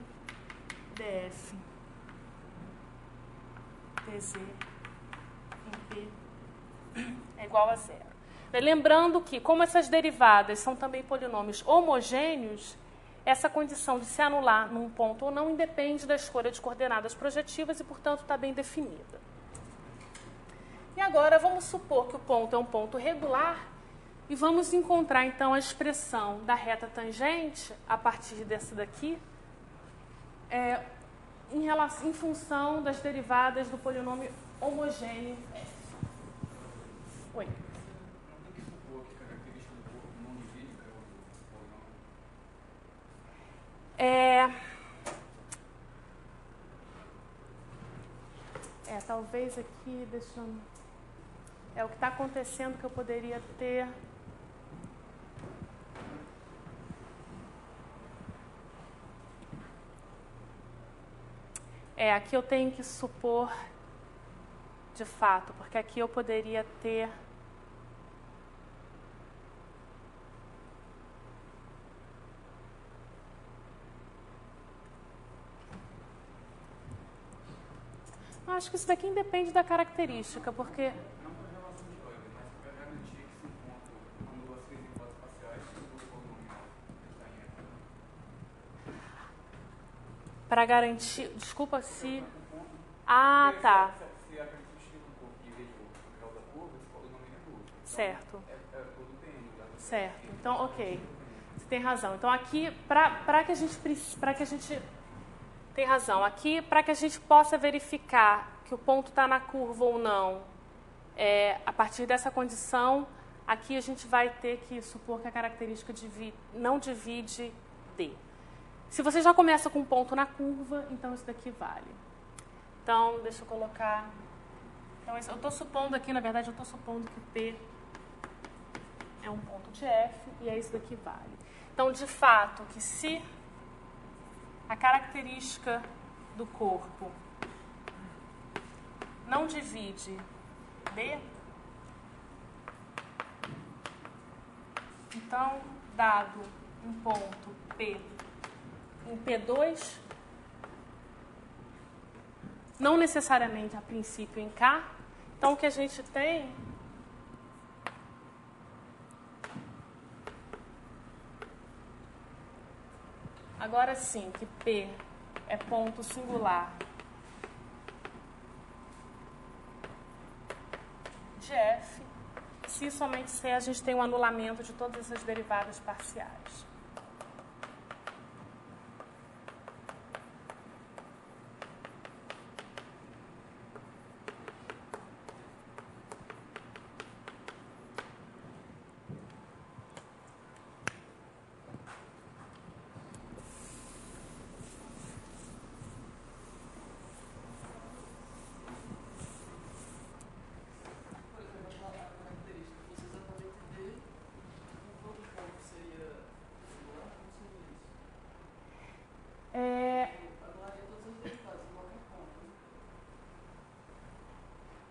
df dz em P é igual a zero. Lembrando que, como essas derivadas são também polinômios homogêneos, essa condição de se anular num ponto ou não independe da escolha de coordenadas projetivas e, portanto, está bem definida. E agora vamos supor que o ponto é um ponto regular e vamos encontrar, então, a expressão da reta tangente, a partir dessa daqui, em função das derivadas do polinômio homogêneo F. Oi. Talvez aqui, o que está acontecendo que eu poderia ter... Aqui eu tenho que supor, de fato, porque aqui eu poderia ter... Acho que isso daqui independe da característica, porque...
Não para a relação de Euler, mas para garantir que se um ponto anula as três hipóteses parciais, o polinomial está em F.
Para garantir... Desculpa se... Ah, tá.
Se a gente substituir um pouco em vez do grau da curva, esse polinomial é nulo.
Certo.
É todo TN.
Certo. Então, ok. Você tem razão. Então, aqui, para que a gente... Tem razão. Aqui, para que a gente possa verificar que o ponto está na curva ou não, a partir dessa condição, aqui a gente vai ter que supor que a característica não divide D. Se você já começa com um ponto na curva, então isso daqui vale. Então, deixa eu colocar... Então, eu estou supondo aqui, na verdade, eu estou supondo que P é um ponto de F e é isso daqui vale. Então, de fato, que se... a característica do corpo não divide D, então, dado um ponto P em P2, não necessariamente a princípio em K, então o que a gente tem agora sim, que P é ponto singular de F, se somente se a gente tem um anulamento de todas essas derivadas parciais.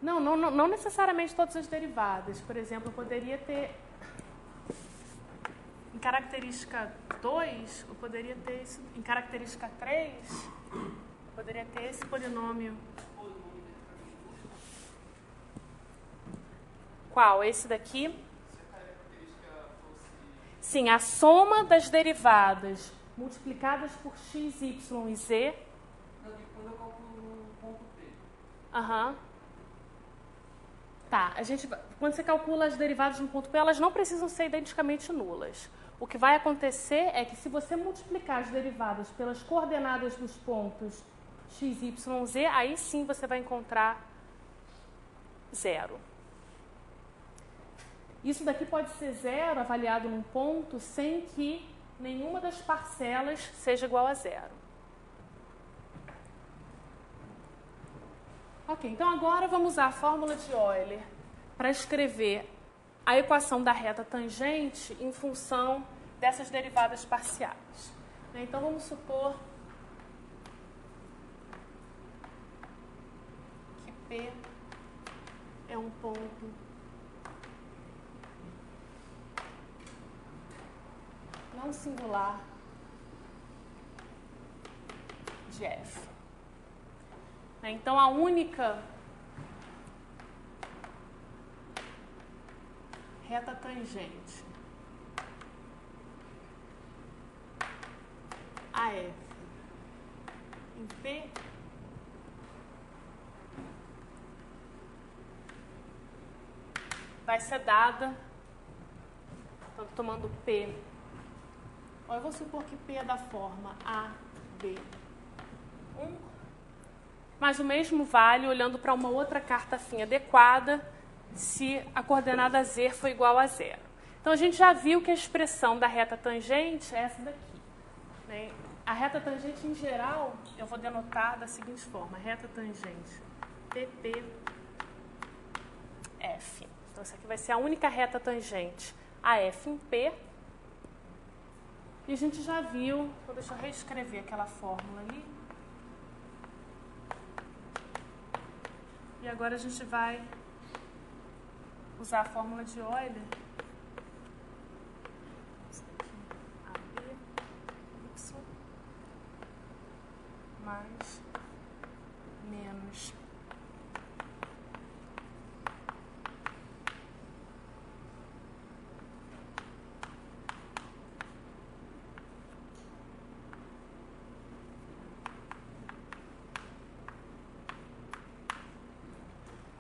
Não necessariamente todas as derivadas. Por exemplo, eu poderia ter, em característica 2, eu poderia ter isso, em característica 3, eu poderia ter esse polinômio. Qual? Esse daqui?
Se a característica fosse...
Sim, a soma das derivadas multiplicadas por x, y e z.
Não, quando eu calculo no ponto P.
Aham. Tá, quando você calcula as derivadas no ponto P, elas não precisam ser identicamente nulas. O que vai acontecer é que se você multiplicar as derivadas pelas coordenadas dos pontos x, y, z, aí sim você vai encontrar zero. Isso daqui pode ser zero avaliado num ponto sem que nenhuma das parcelas seja igual a zero. Ok, então agora vamos usar a fórmula de Euler para escrever a equação da reta tangente em função dessas derivadas parciais. Então vamos supor que P é um ponto não singular de F. Então, a única reta tangente a F em P vai ser dada, então, tomando P. Eu vou supor que P é da forma A, B, 1. Mas o mesmo vale olhando para uma outra carta afim adequada se a coordenada Z for igual a zero. Então, a gente já viu que a expressão da reta tangente é essa daqui. Né? A reta tangente, em geral, eu vou denotar da seguinte forma. Reta tangente PP F. Então, essa aqui vai ser a única reta tangente a F em P. E a gente já viu, então deixa eu reescrever aquela fórmula ali. E agora a gente vai usar a fórmula de Euler. Isso aqui, AB, Y, mais, menos.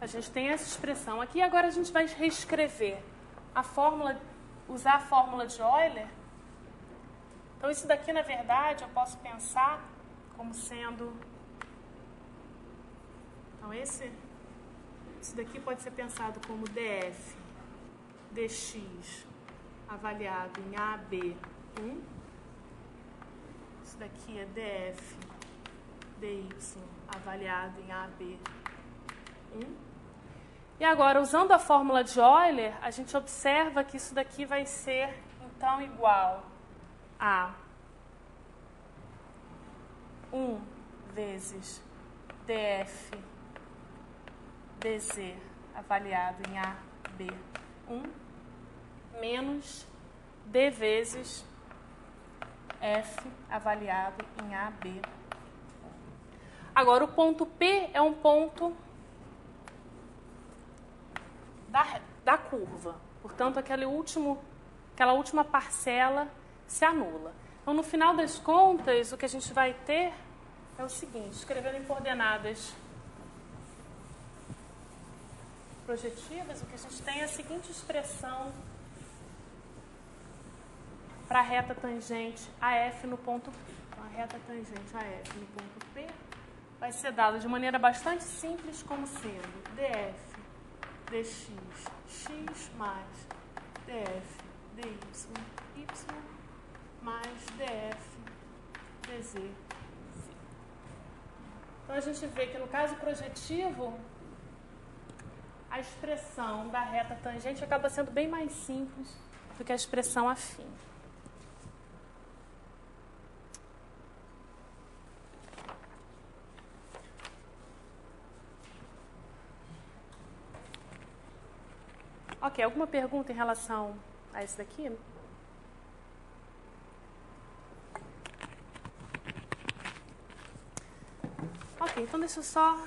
A gente tem essa expressão aqui, agora a gente vai reescrever a fórmula, usar a fórmula de Euler. Então, isso daqui, na verdade, eu posso pensar como sendo... Então, isso daqui pode ser pensado como df dx avaliado em AB1. Isso daqui é df dy avaliado em AB1. E agora, usando a fórmula de Euler, a gente observa que isso daqui vai ser, então, igual a 1 vezes df dz avaliado em AB1 menos d vezes f avaliado em AB. Agora, o ponto P é um ponto da curva. Portanto, aquela última parcela se anula. Então, no final das contas, o que a gente vai ter é o seguinte, escrevendo em coordenadas projetivas, o que a gente tem é a seguinte expressão para a reta tangente AF no ponto P. Então, a reta tangente AF no ponto P vai ser dada de maneira bastante simples como sendo df dx x mais df dy y mais df dz. Então, a gente vê que no caso projetivo, a expressão da reta tangente acaba sendo bem mais simples do que a expressão afim. Ok, alguma pergunta em relação a isso daqui? Ok, então deixa eu só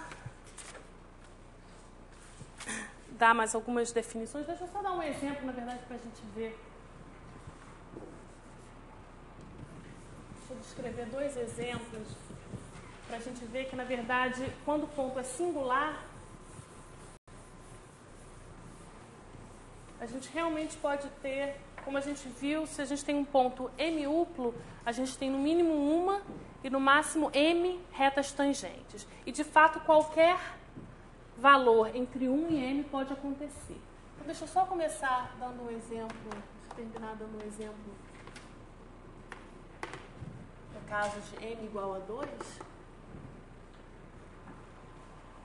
dar mais algumas definições. Deixa eu só dar um exemplo, na verdade, para a gente ver. Deixa eu descrever 2 exemplos para a gente ver que, na verdade, quando o ponto é singular, a gente realmente pode ter, como a gente viu, se a gente tem um ponto M-uplo, a gente tem no mínimo uma e no máximo M retas tangentes. E, de fato, qualquer valor entre 1 e M pode acontecer. Então, deixa eu só começar dando um exemplo, deixa eu terminar dando um exemplo no caso de M igual a 2.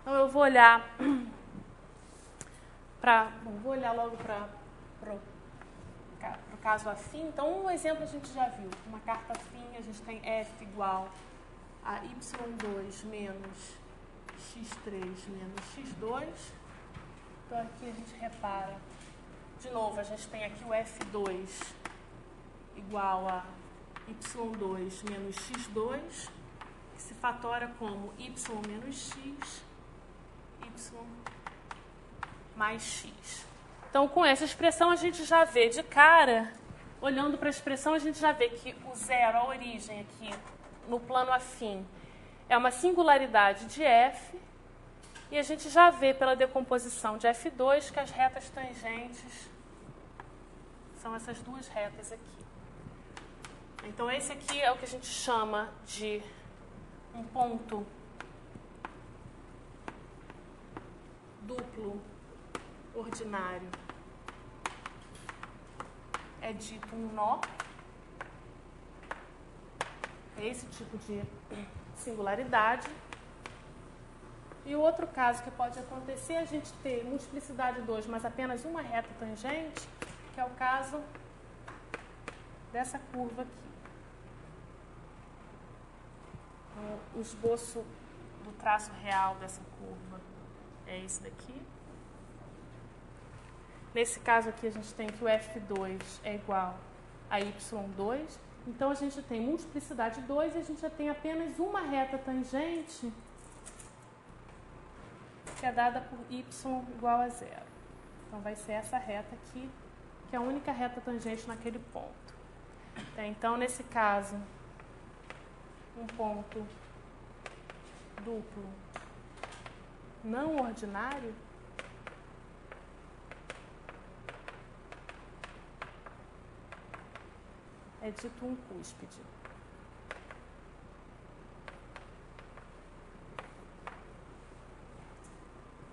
Então, eu vou olhar vou olhar logo para o caso afim. Então, um exemplo a gente já viu. Uma carta afim, a gente tem F igual a Y2 menos X3 menos X2. Então, aqui a gente repara. De novo, a gente tem aqui o F2 igual a Y2 menos X2, que se fatora como Y menos X, Y mais X. Então, com essa expressão, a gente já vê de cara, olhando para a expressão, a gente já vê que o zero, a origem aqui, no plano afim, é uma singularidade de F, e a gente já vê pela decomposição de F2 que as retas tangentes são essas 2 retas aqui. Então, esse aqui é o que a gente chama de um ponto duplo ordinário. É dito um nó. É esse tipo de singularidade. E o outro caso que pode acontecer é a gente ter multiplicidade 2, mas apenas uma reta tangente, que é o caso dessa curva aqui. Então, o esboço do traço real dessa curva é esse daqui. Nesse caso aqui, a gente tem que o F2 é igual a Y2. Então, a gente tem multiplicidade 2 e a gente já tem apenas uma reta tangente, que é dada por y igual a 0. Então, vai ser essa reta aqui, que é a única reta tangente naquele ponto. Então, nesse caso, um ponto duplo não ordinário é dito um cúspide.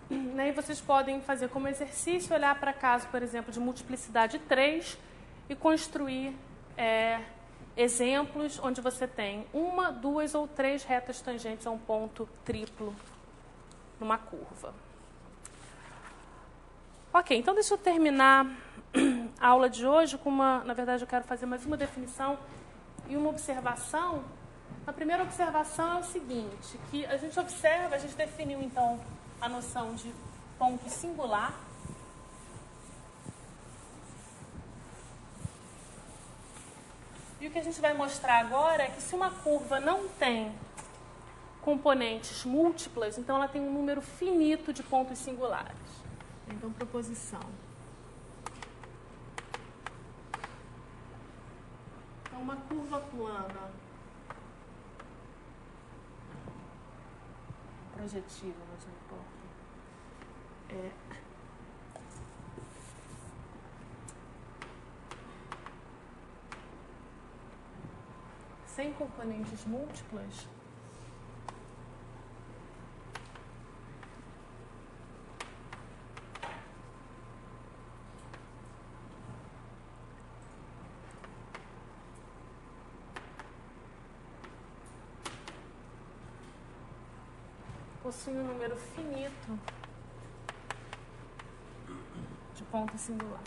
E aí vocês podem fazer como exercício, olhar para caso, por exemplo, de multiplicidade 3 e construir exemplos onde você tem 1, 2 ou 3 retas tangentes a um ponto triplo numa curva. Ok, então deixa eu terminar a aula de hoje com na verdade eu quero fazer mais uma definição e uma observação. A primeira observação é o seguinte, que a gente observa, a gente definiu então a noção de ponto singular. E o que a gente vai mostrar agora é que se uma curva não tem componentes múltiplas, então ela tem um número finito de pontos singulares. Então, proposição. Então, uma curva plana projetiva, mas não importa. Sem componentes múltiplas, possui um número finito de pontos singulares.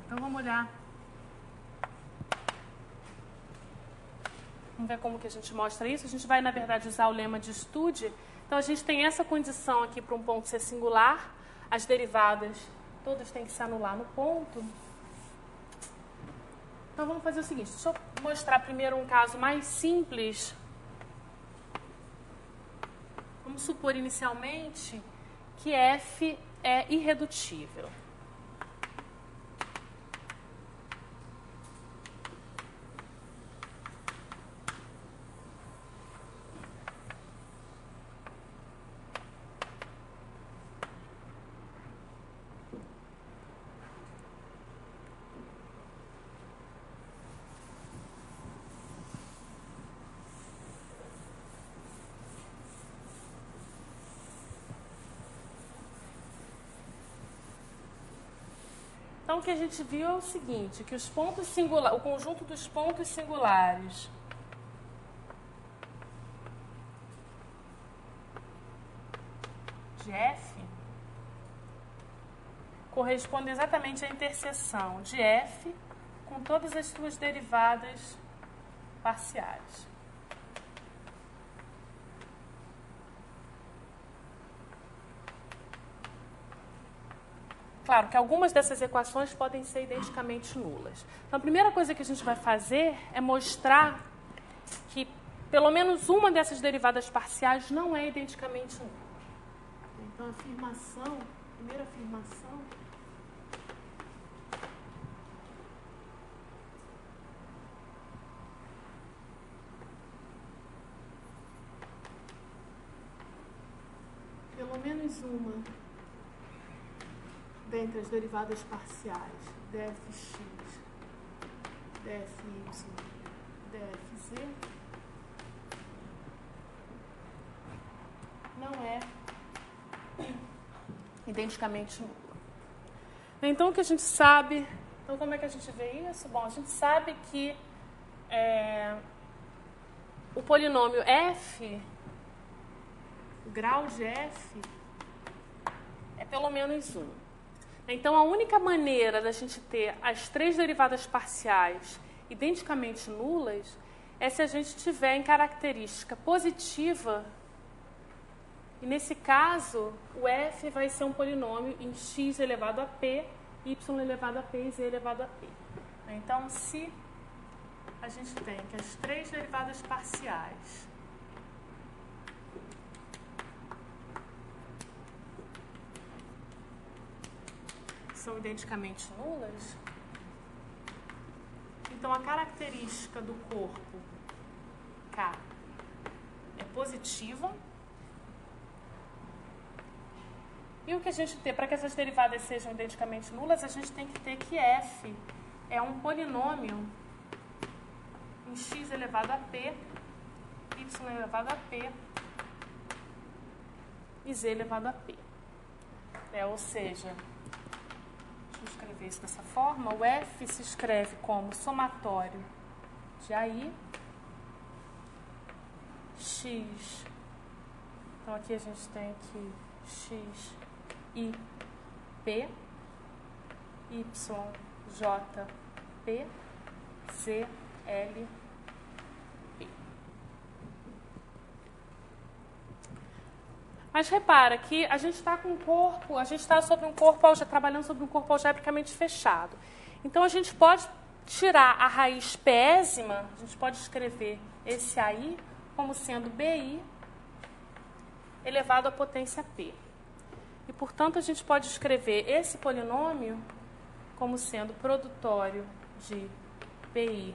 Então, vamos olhar Vamos ver como que a gente mostra isso. A gente vai, na verdade, usar o lema de estude. Então, a gente tem essa condição aqui para um ponto ser singular. As derivadas todas têm que se anular no ponto. Então, vamos fazer o seguinte. Deixa eu mostrar primeiro um caso mais simples. Vamos supor, inicialmente, que f é irredutível. Então, o que a gente viu é o seguinte, que os pontos singulares, o conjunto dos pontos singulares de f corresponde exatamente à interseção de f com todas as suas derivadas parciais. Claro que algumas dessas equações podem ser identicamente nulas. Então, a primeira coisa que a gente vai fazer é mostrar que pelo menos uma dessas derivadas parciais não é identicamente nula. Então, a primeira afirmação, pelo menos uma dentre as derivadas parciais dfx, dfy, dfz não é identicamente nula. Então, o que a gente sabe... Então, como é que a gente vê isso? Bom, a gente sabe que o polinômio f, o grau de f, é pelo menos 1. Então, a única maneira da gente ter as três derivadas parciais identicamente nulas é se a gente tiver em característica positiva. E, nesse caso, o f vai ser um polinômio em x elevado a p, y elevado a p e z elevado a p. Então, se a gente tem que as três derivadas parciais são identicamente nulas, então a característica do corpo K é positiva. E o que a gente tem, para que essas derivadas sejam identicamente nulas, a gente tem que ter que f é um polinômio em x elevado a p, y elevado a p e z elevado a p. Ou seja, escrever isso dessa forma, o f se escreve como somatório de AI, x, então aqui a gente tem que x, I, P, y, j, P, z, L, P. Mas repara que a gente está com um corpo, a gente está trabalhando sobre um corpo algebricamente fechado. Então, a gente pode tirar a raiz pésima, a gente pode escrever esse AI como sendo BI elevado à potência P. E, portanto, a gente pode escrever esse polinômio como sendo produtório de BI,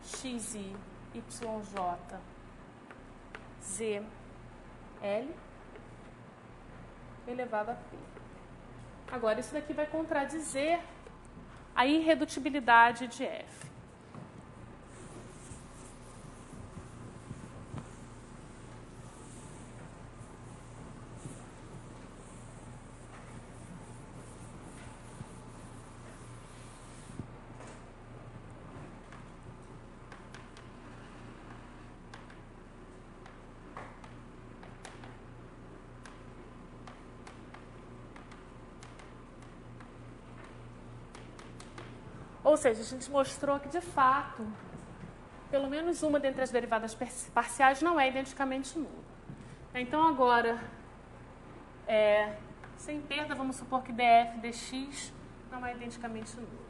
XI, YJ, Z, L elevado a P. Agora, isso daqui vai contradizer a irredutibilidade de F. Ou seja, a gente mostrou que, de fato, pelo menos uma dentre as derivadas parciais não é identicamente nula. Então, agora, sem perda, vamos supor que df dx não é identicamente nula.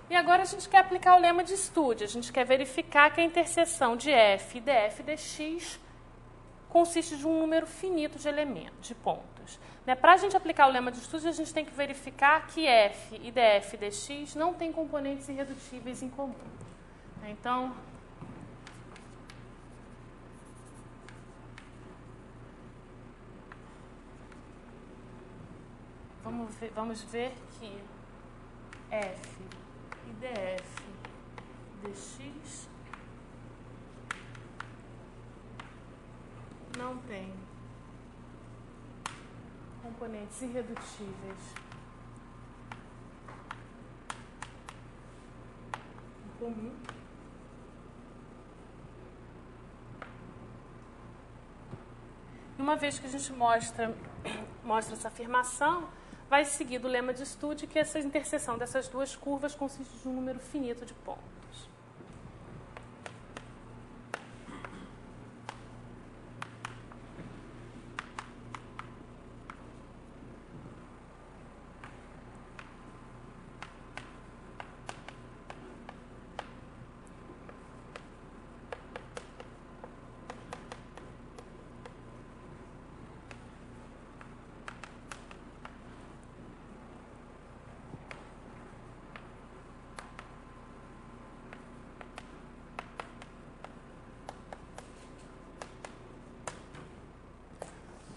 E agora a gente quer aplicar o lema de Studi. A gente quer verificar que a interseção de f e df dx consiste de um número finito de elementos, de pontos. Para a gente aplicar o lema de Studi, a gente tem que verificar que f e df dx não têm componentes irredutíveis em comum. Então, vamos ver que f e df dx não tem componentes irredutíveis em comum. E uma vez que a gente mostra essa afirmação, vai seguir do lema de Studi que essa interseção dessas duas curvas consiste de um número finito de pontos.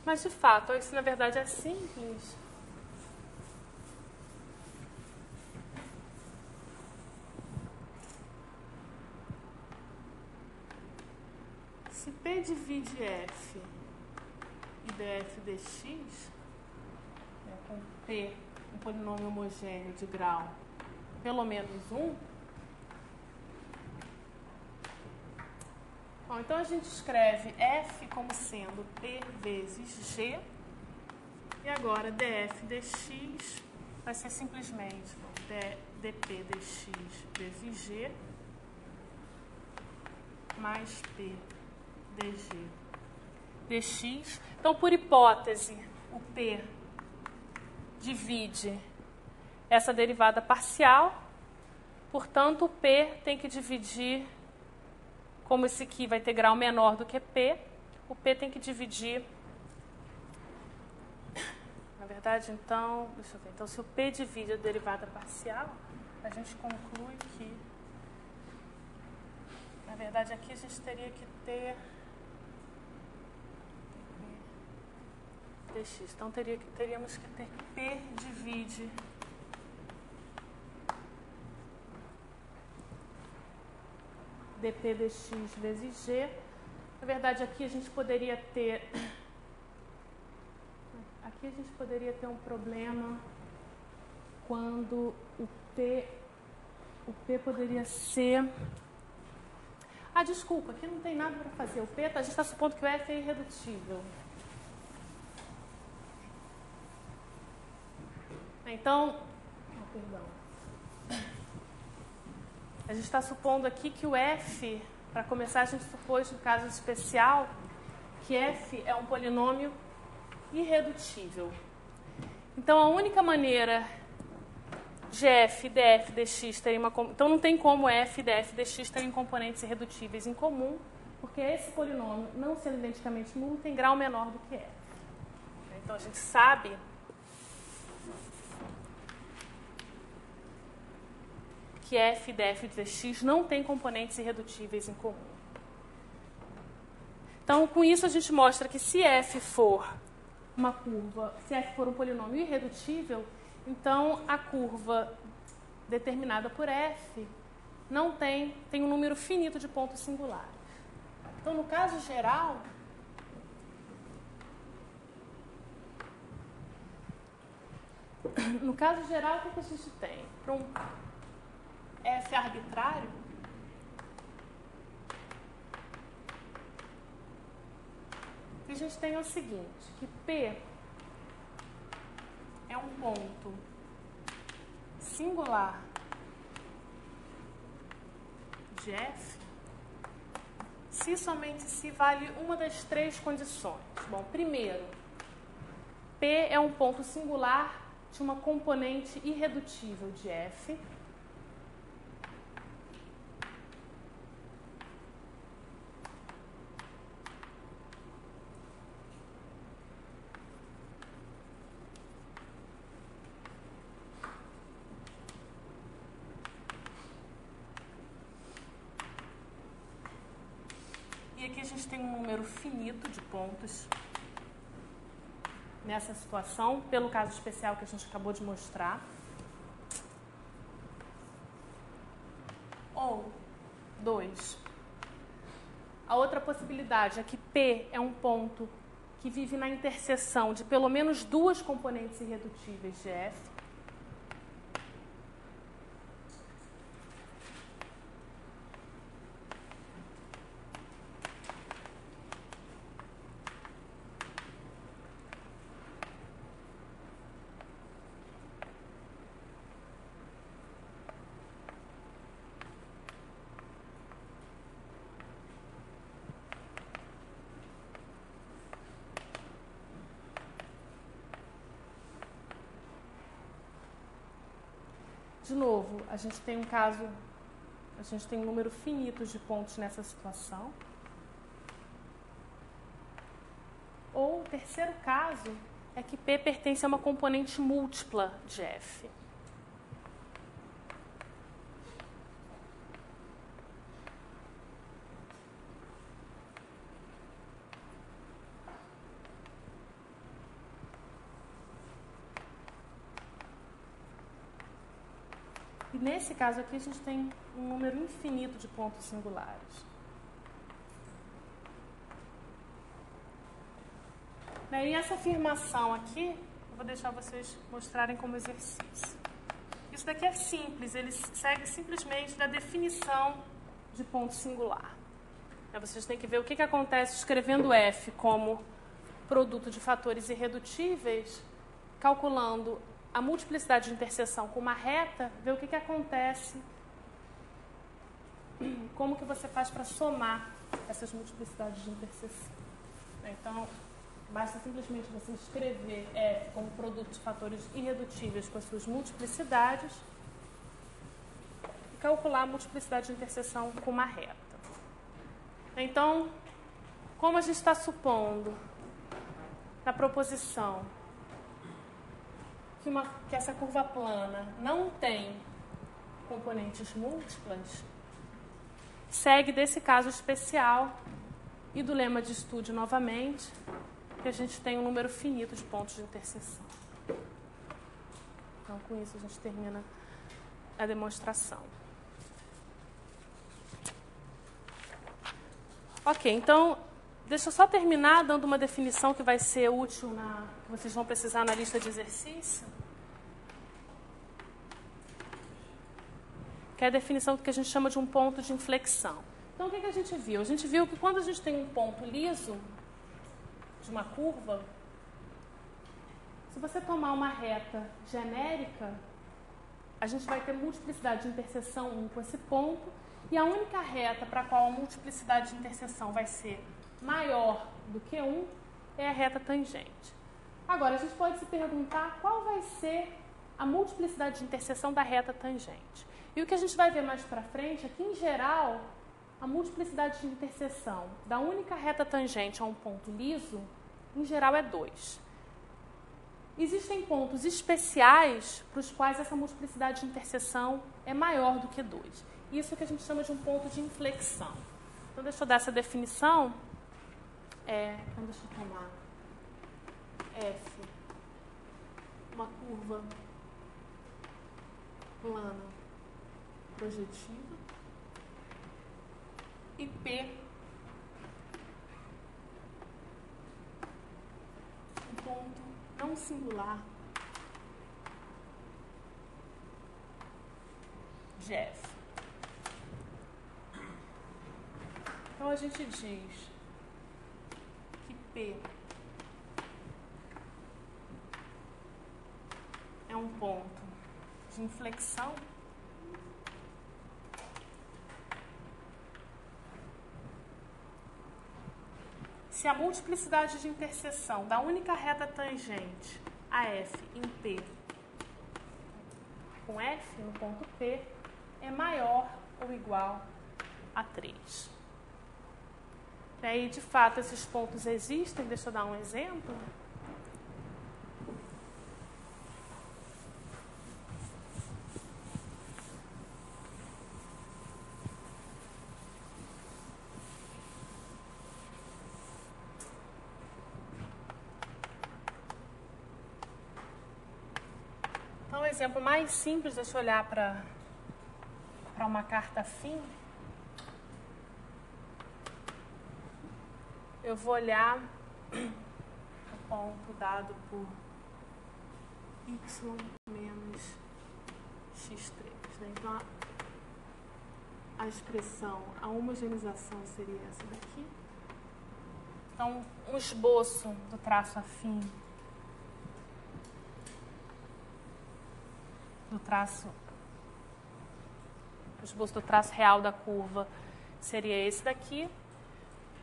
Mas, de fato, isso na verdade é simples. Se P divide F e df dx, com P, um polinômio homogêneo de grau pelo menos 1, bom, então a gente escreve F como sendo P vezes G, e agora df dx vai ser simplesmente dp dx vezes G mais P dg dx. Então, por hipótese, o P divide essa derivada parcial, portanto, o P tem que dividir, como esse aqui vai ter grau menor do que P, o P tem que dividir, na verdade, então, deixa eu ver, então se o P divide a derivada parcial, a gente conclui que, na verdade, aqui a gente teria que ter dx, então teríamos que ter P divide dp dx vezes g. Na verdade, aqui a gente poderia ter um problema quando o P poderia ser... Ah, desculpa, aqui não tem nada para fazer. O P, a gente está supondo que o F é irredutível. Então, a gente está supondo aqui que o F, para começar, a gente supôs, no caso especial, que F é um polinômio irredutível. Então, a única maneira de F e df dx terem uma... Então, não tem como F e df dx terem componentes irredutíveis em comum, porque esse polinômio, não sendo identicamente nulo, tem grau menor do que F. Então, a gente sabe que F e df dx não tem componentes irredutíveis em comum. Então, com isso, a gente mostra que se F for uma curva, se F for um polinômio irredutível, então a curva determinada por F não tem um número finito de pontos singulares. Então, no caso geral, o que a gente tem? Para um F arbitrário, gente tem o seguinte, que P é um ponto singular de F, se somente se vale uma das três condições. Bom, primeiro, P é um ponto singular de uma componente irredutível de F. E aqui a gente tem um número finito de pontos nessa situação, pelo caso especial que a gente acabou de mostrar. Ou, 2. A outra possibilidade é que P é um ponto que vive na interseção de pelo menos duas componentes irredutíveis de F. De novo, a gente tem um número finito de pontos nessa situação. Ou o terceiro caso é que P pertence a uma componente múltipla de F. E nesse caso aqui a gente tem um número infinito de pontos singulares. E essa afirmação aqui, eu vou deixar vocês mostrarem como exercício. Isso daqui é simples, ele segue simplesmente da definição de ponto singular. Vocês têm que ver o que acontece escrevendo F como produto de fatores irredutíveis, calculando a multiplicidade de interseção com uma reta, ver o que acontece, como que você faz para somar essas multiplicidades de interseção. Então, basta simplesmente você escrever F como produto de fatores irredutíveis com as suas multiplicidades e calcular a multiplicidade de interseção com uma reta. Então, como a gente está supondo na proposição que essa curva plana não tem componentes múltiplas, segue desse caso especial e do lema de Studi novamente, que a gente tem um número finito de pontos de interseção. Então, com isso, a gente termina a demonstração. Ok, então, deixa eu só terminar dando uma definição que vai ser útil, que vocês vão precisar na lista de exercício. Que é a definição que a gente chama de um ponto de inflexão. Então, o que a gente viu? A gente viu que quando a gente tem um ponto liso de uma curva, se você tomar uma reta genérica, a gente vai ter multiplicidade de interseção 1 com esse ponto, e a única reta para a qual a multiplicidade de interseção vai ser maior do que 1 é a reta tangente. Agora, a gente pode se perguntar qual vai ser a multiplicidade de interseção da reta tangente. E o que a gente vai ver mais para frente é que, em geral, a multiplicidade de interseção da única reta tangente a um ponto liso, em geral, é 2. Existem pontos especiais para os quais essa multiplicidade de interseção é maior do que 2. Isso que a gente chama de um ponto de inflexão. Então, deixa eu dar essa definição. Então, deixa eu tomar F, uma curva plana projetiva, e P, um ponto não singular de F. Então, a gente diz que P é um ponto de inflexão, se a multiplicidade de interseção da única reta tangente AF em P com F no ponto P é maior ou igual a 3. E aí, de fato, esses pontos existem. Deixa eu dar um exemplo. Então, o exemplo mais simples, deixa eu olhar para uma carta afim. Eu vou olhar o ponto dado por y menos x3. Né? Então, a expressão, a homogeneização seria essa daqui. Então, um esboço do traço afim o esboço do traço real da curva seria esse daqui.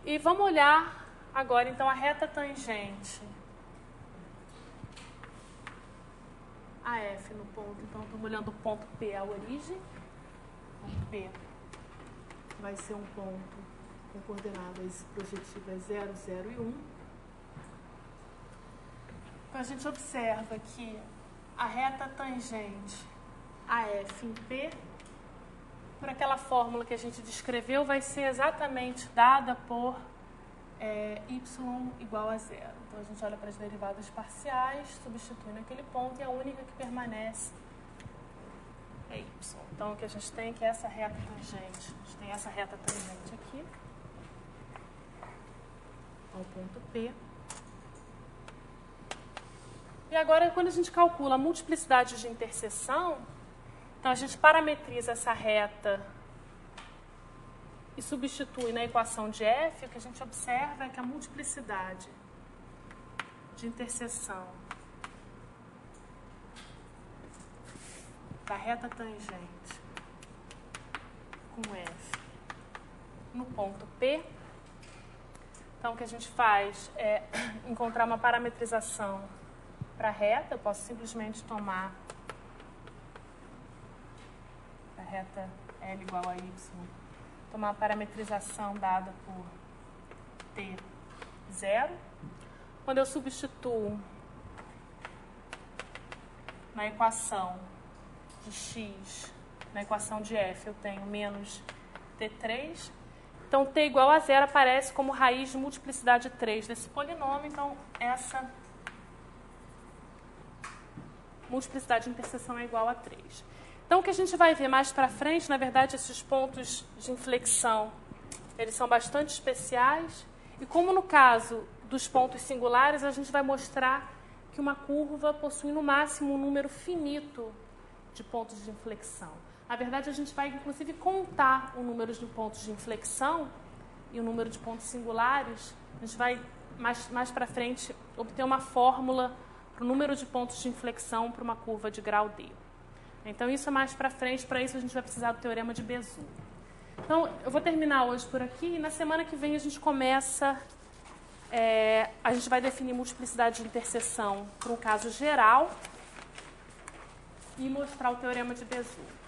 E vamos olhar agora, então, a reta tangente AF no ponto. Então, estamos olhando o ponto P, a origem. O P vai ser um ponto com coordenadas projetivas 0, 0 e 1. Então, a gente observa que a reta tangente AF em P, por aquela fórmula que a gente descreveu, vai ser exatamente dada por y igual a 0. Então, a gente olha para as derivadas parciais, substitui naquele ponto e a única que permanece é y. Então, o que a gente tem é que essa reta tangente, a gente tem essa reta tangente aqui, ao ponto P. E agora, quando a gente calcula a multiplicidade de interseção, então a gente parametriza essa reta e substitui na equação de f, o que a gente observa é que a multiplicidade de interseção da reta tangente com f no ponto P. Então, o que a gente faz é encontrar uma parametrização para a reta. Eu posso simplesmente tomar a reta L igual a Y, tomar a parametrização dada por T0. Quando eu substituo na equação de x, na equação de f, eu tenho menos T3. Então, T igual a 0 aparece como raiz de multiplicidade 3 desse polinômio. Então, essa multiplicidade de interseção é igual a 3. Então, o que a gente vai ver mais para frente, na verdade, esses pontos de inflexão, eles são bastante especiais. E como no caso dos pontos singulares, a gente vai mostrar que uma curva possui no máximo um número finito de pontos de inflexão. Na verdade, a gente vai, inclusive, contar o número de pontos de inflexão e o número de pontos singulares. A gente vai, mais para frente, obter uma fórmula para o número de pontos de inflexão para uma curva de grau D. Então, isso é mais para frente. Para isso, a gente vai precisar do teorema de Bézout. Então, eu vou terminar hoje por aqui. E na semana que vem, a gente começa... a gente vai definir multiplicidade de interseção para um caso geral e mostrar o teorema de Bézout.